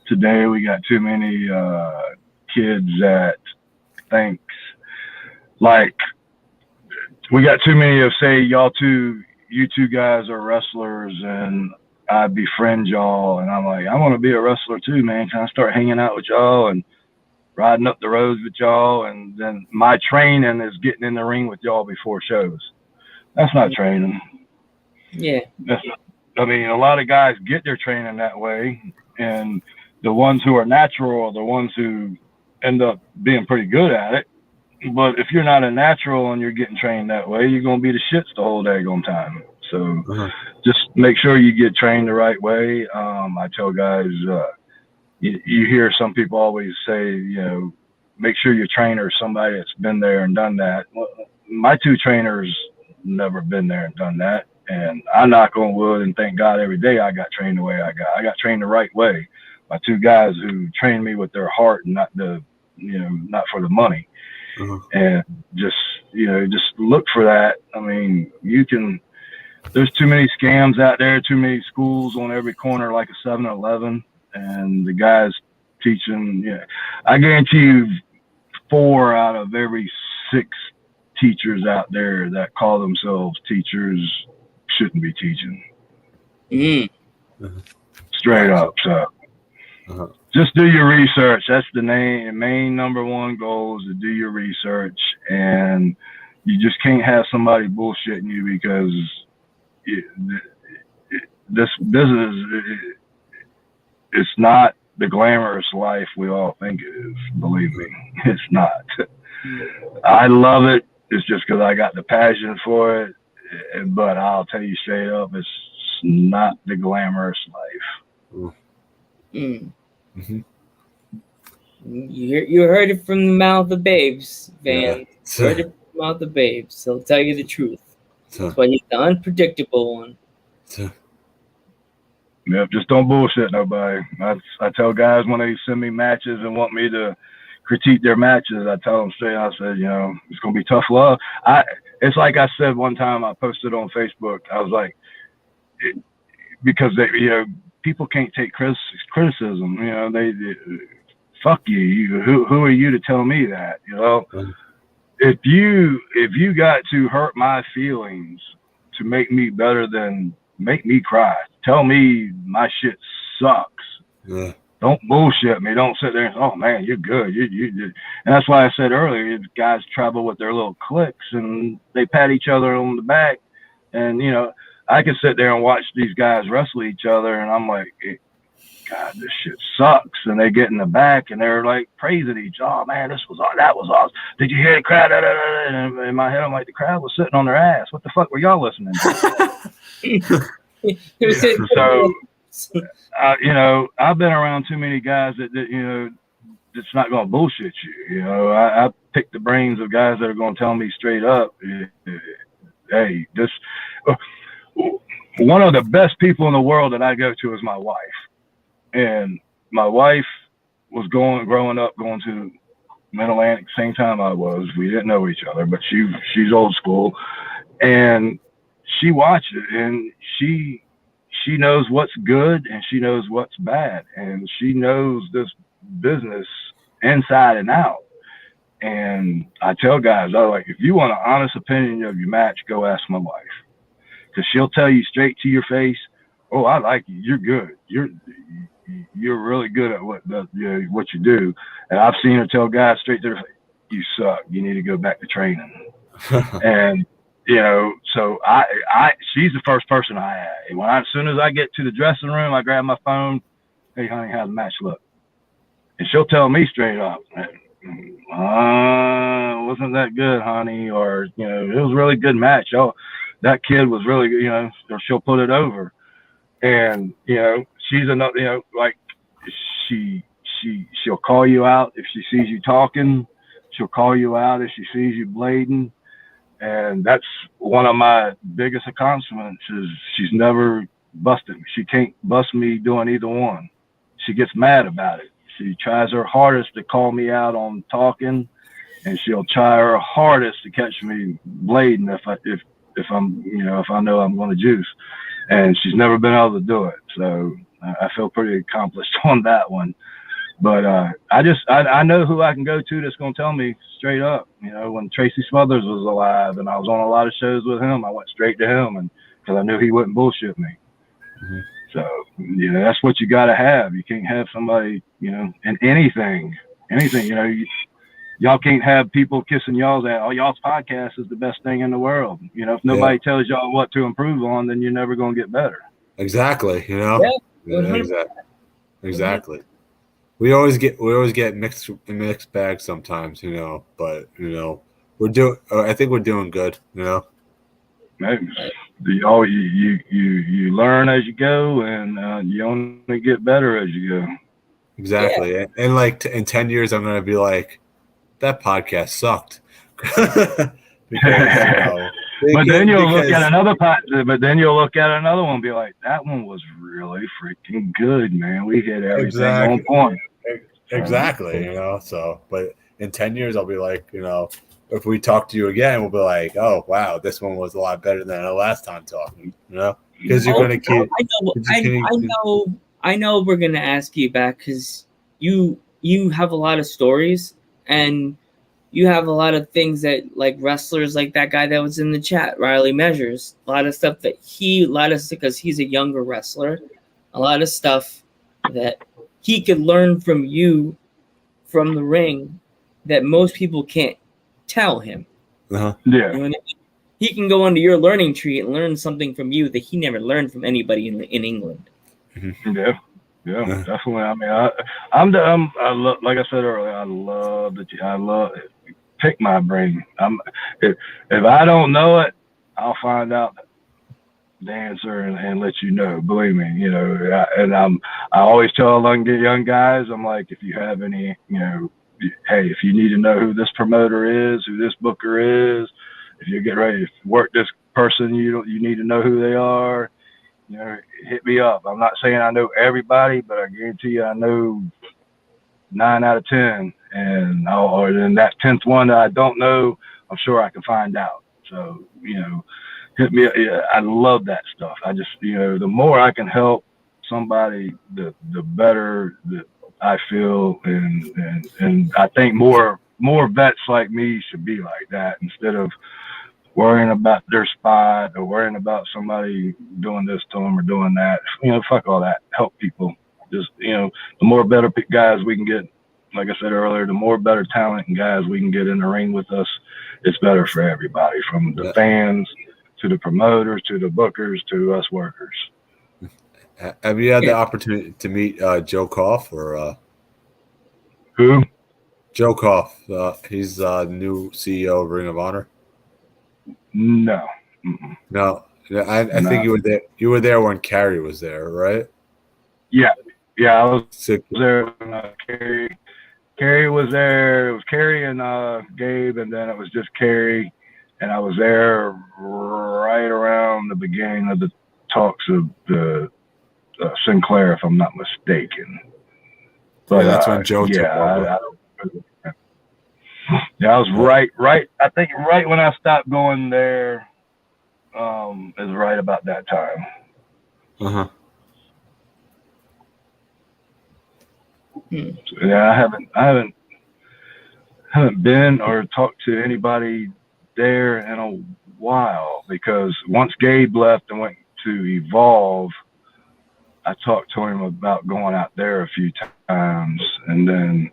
Today we got too many kids that think like we got too many of say you two guys are wrestlers and I befriend y'all and I'm like, I want to be a wrestler too, man. Can I start hanging out with y'all and riding up the roads with y'all? And then my training is getting in the ring with y'all before shows. That's not training. Yeah. I mean, a lot of guys get their training that way, and the ones who are natural are the ones who end up being pretty good at it. But if you're not a natural and you're getting trained that way, you're going to be the shits the whole daggone time. So just make sure you get trained the right way. I tell guys, you hear some people always say, make sure your trainer is somebody that's been there and done that. Well, my two trainers never been there and done that. And I knock on wood and thank God every day I got trained the way I got. I got trained the right way by two guys who trained me with their heart and not not for the money. And just look for that. I mean, there's too many scams out there, too many schools on every corner, like a 7-Eleven, and the guys teaching, I guarantee you 4 out of every 6 teachers out there that call themselves teachers shouldn't be teaching. Straight up. So just do your research. That's the main number one goal is to do your research, and you just can't have somebody bullshitting you because this business it's not the glamorous life we all think it is. Believe me, it's not. I love it. It's just because I got the passion for it. But I'll tell you straight up, it's not the glamorous life. You heard it from the mouth of babes, Van. You heard it from the mouth of babes. He'll tell you the truth. That's why he's the unpredictable one. Yep, just don't bullshit nobody. I tell guys when they send me matches and want me to critique their matches, I tell them straight. I said, it's gonna be tough love. It's like I said one time. I posted on Facebook. I was like, because people can't take criticism. They fuck you. Who are you to tell me that? If you got to hurt my feelings to make me better than make me cry, tell me my shit sucks. Yeah. Don't bullshit me. Don't sit there and say, oh man, you're good. And that's why I said earlier, guys travel with their little cliques and they pat each other on the back. And I can sit there and watch these guys wrestle each other, and I'm like, God, this shit sucks. And they get in the back and they're like praising each other. Oh man, that was awesome. Did you hear the crowd? And in my head, I'm like, the crowd was sitting on their ass. What the fuck were y'all listening to? So, I've been around too many guys that that's not going to bullshit you. I pick the brains of guys that are going to tell me straight up, hey, one of the best people in the world that I go to is my wife. And my wife was growing up going to Mid-Atlantic same time I was. We didn't know each other, but she's old school, and she watched it, and she knows what's good and she knows what's bad, and she knows this business inside and out. And I tell guys, I'm like, if you want an honest opinion of your match, go ask my wife, because she'll tell you straight to your face, oh, I like you. You're good. You're really good at what you do. And I've seen her tell guys straight to their face, you suck. You need to go back to training. And so she's the first person I had. As soon as I get to the dressing room, I grab my phone. Hey, honey, how's the match look? And she'll tell me straight up, wasn't that good, honey? Or, it was a really good match. Oh, that kid was really good, or she'll put it over. And, she's another, like she'll call you out if she sees you talking. She'll call you out if she sees you blading. And that's one of my biggest accomplishments is she's never busted me. She can't bust me doing either one. She gets mad about it. She tries her hardest to call me out on talking, and she'll try her hardest to catch me blading if I know I'm going to juice. And she's never been able to do it. So I feel pretty accomplished on that one. But I know who I can go to that's going to tell me straight up. When Tracy Smothers was alive and I was on a lot of shows with him, I went straight to him, and because I knew he wouldn't bullshit me. Mm-hmm. So, that's what you got to have. You can't have somebody, in anything, y'all can't have people kissing y'all's ass. Oh, y'all's podcast is the best thing in the world. If nobody tells y'all what to improve on, then you're never going to get better. Exactly. Yeah, exactly. We always get mixed bags sometimes, but I think we're doing good, Maybe. You learn as you go, and you only get better as you go. Exactly. Yeah. And like in 10 years, I'm going to be like, that podcast sucked. Because, but then you'll look at another one and be like, that one was really freaking good, man. We hit everything on point. Exactly. So, but in 10 years, I'll be like, if we talk to you again, we'll be like, oh, wow, this one was a lot better than the last time talking, because you're going to keep. I know we're going to ask you back because you have a lot of stories and you have a lot of things that like wrestlers like that guy that was in the chat, Riley Measures, a lot of stuff that because he's a younger wrestler, a lot of stuff that he could learn from you from the ring that most people can't tell him. Uh-huh. Yeah. He can go onto your learning tree and learn something from you that he never learned from anybody in England. Mm-hmm. Yeah, definitely. I mean, like I said earlier, I love pick my brain. If I don't know it, I'll find out the answer and let you know. Believe me, I always tell young guys, I'm like, if you have any, hey, if you need to know who this promoter is, who this booker is, if you get ready to work this person, you need to know who they are. Hit me up. I'm not saying I know everybody, but I guarantee you I know 9 out of 10. And then that 10th one that I don't know, I'm sure I can find out. So, hit me up. Yeah, I love that stuff. I just, the more I can help somebody, the better that I feel. And I think more vets like me should be like that instead of worrying about their spot or worrying about somebody doing this to them or doing that. Fuck all that. Help people. Just, the more better guys we can get, like I said earlier, the more better talent and guys we can get in the ring with us, it's better for everybody, from the fans to the promoters to the bookers to us workers. Have you had the opportunity to meet Joe Koff or who? Joe Koff. He's the new CEO of Ring of Honor. No. No. I think you were there. You were there when Carrie was there, right? Yeah. I was there when Carrie was there. It was Carrie and Gabe, and then it was just Carrie. And I was there right around the beginning of the talks of the Sinclair, if I'm not mistaken. But that's when Joe took over. I was right. I think right when I stopped going there is right about that time. Uh-huh. So, yeah, I haven't been or talked to anybody there in a while, because once Gabe left and went to Evolve, I talked to him about going out there a few times, and then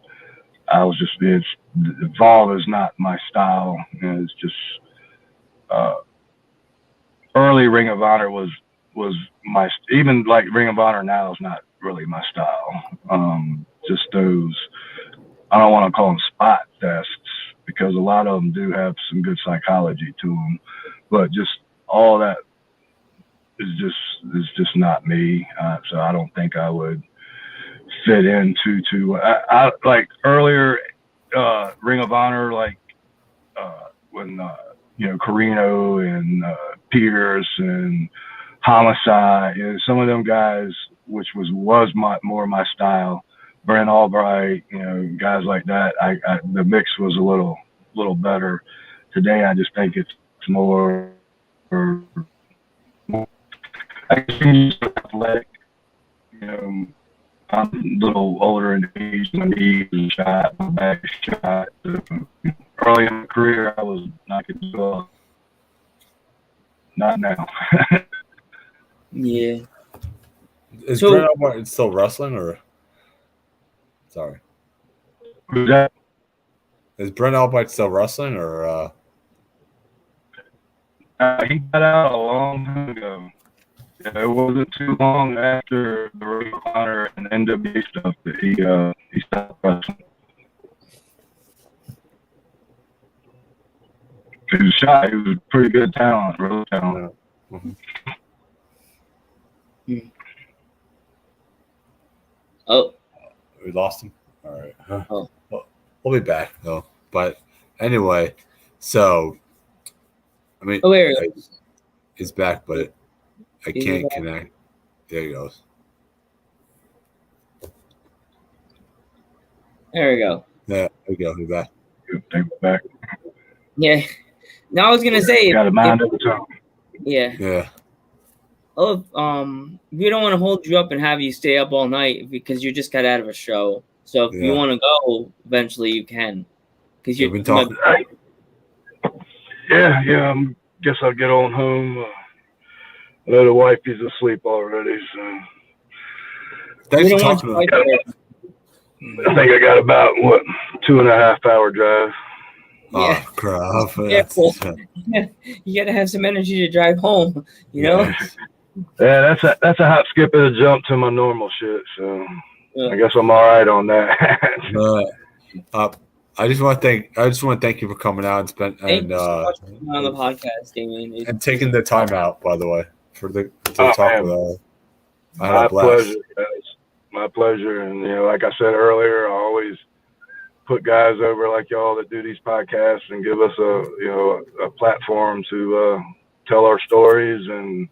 I was just, Evolve is not my style. It's just, early Ring of Honor was my, even like Ring of Honor now is not really my style. Just those, I don't want to call them spot fests, because a lot of them do have some good psychology to them, but just all that is just not me. So I don't think I would fit into I like earlier Ring of Honor, like when Carino and Pierce and Homicide, some of them guys, which was more my style. Brent Albright, guys like that. The mix was a little better. Today, I just think it's more athletic. I'm a little older in age. My knees are shot, my back is shot. Early in my career, I could do all. Not now. Yeah. Is Brent Albright still wrestling, or? Sorry. Who's that? Is Brent Albright still wrestling, or? He got out a long time ago. It wasn't too long after the Ring of Honor and NWA stuff that he stopped wrestling. He was shy. He was a pretty good talent, real talent. Mm-hmm. Oh, We lost him. All right. Oh. Well, we'll be back though. But anyway, so I mean, he's back, but I can't connect. There he goes. There we go. Yeah, there we go. He's back. Take it back. Yeah. Now I was gonna say, got a mind of its own. Yeah. Yeah. Oh, we don't want to hold you up and have you stay up all night because you just got out of a show. So if you want to go, eventually you can. Because you've been talking. Yeah. I guess I'll get on home. I know the wifey's asleep already, so. Thanks for talking to me. I think I got about 2.5 hour drive. Yeah. Oh, crap. Yeah, you gotta have some energy to drive home, you know? Yeah, that's a hop, skip, and a jump to my normal shit. So I guess I'm all right on that. I just want to thank you for coming out and Thank you so much for coming on the podcast, Damian. And taking the time out, by the way, to talk with us. My pleasure, guys. My pleasure. And like I said earlier, I always put guys over like y'all that do these podcasts and give us a platform to tell our stories and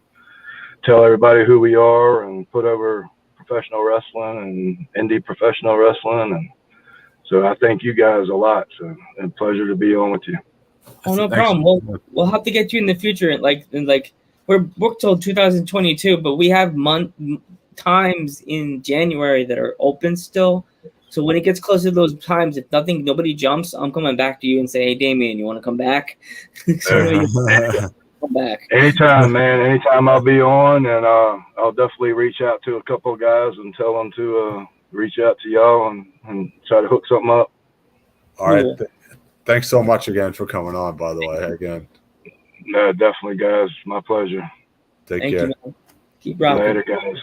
tell everybody who we are and put over professional wrestling and indie professional wrestling. And so I thank you guys a lot. So it's a pleasure to be on with you. Oh, no problem. We'll have to get you in the future. Like we're booked till 2022, but we have times in January that are open still. So when it gets closer to those times, if nobody jumps, I'm coming back to you and say, "Hey, Damian, you want to come back?" Come back. Anytime, man. Anytime I'll be on, and I'll definitely reach out to a couple of guys and tell them to reach out to y'all and try to hook something up. All right. Thanks so much again for coming on, by the way. Again. No, definitely, guys. My pleasure. Take care. You, keep rocking. Later, guys.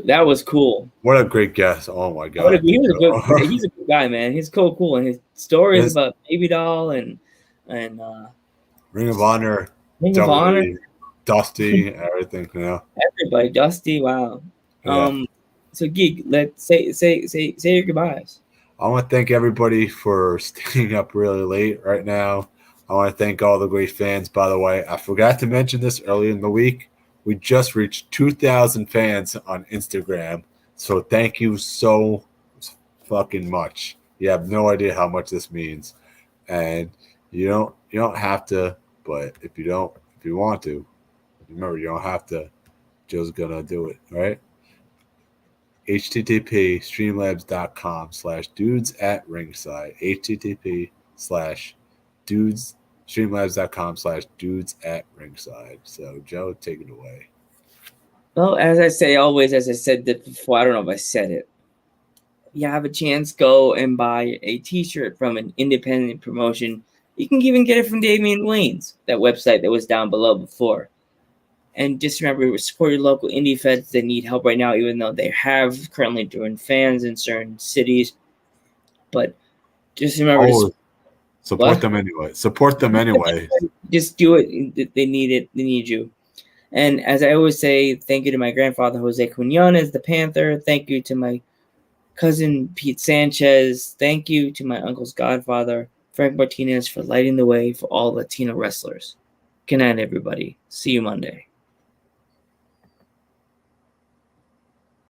That was cool. What a great guest! Oh my god, he's a good guy, man. He's cool, and his stories about Baby Doll and Ring of Honor, Dusty, everything. Everybody, Dusty. Wow. Yeah. So Geek, let's say your goodbyes. I want to thank everybody for staying up really late right now. I want to thank all the great fans. By the way, I forgot to mention this earlier in the week. We just reached 2,000 fans on Instagram. So thank you so fucking much. You have no idea how much this means. And you don't have to, but if you want to, remember you don't have to. Joe's gonna do it, right? http streamlabs.com/dudes@ringside. http://streamlabs.com/dudes@ringside. So Joe, take it away. Well, as I said that before, I don't know if I said it. You have a chance, go and buy a t-shirt from an independent promotion. You can even get it from Damian Wayne's, that website that was down below before. And just remember, support your local indie feds that need help right now, even though they have currently doing fans in certain cities. But just remember to support them anyway. Support them anyway. Just do it. They need it. They need you. And as I always say, thank you to my grandfather, Jose Quinones, the Panther. Thank you to my cousin, Pete Sanchez. Thank you to my uncle's godfather, Frank Martinez, for lighting the way for all Latino wrestlers. Good night, everybody. See you Monday.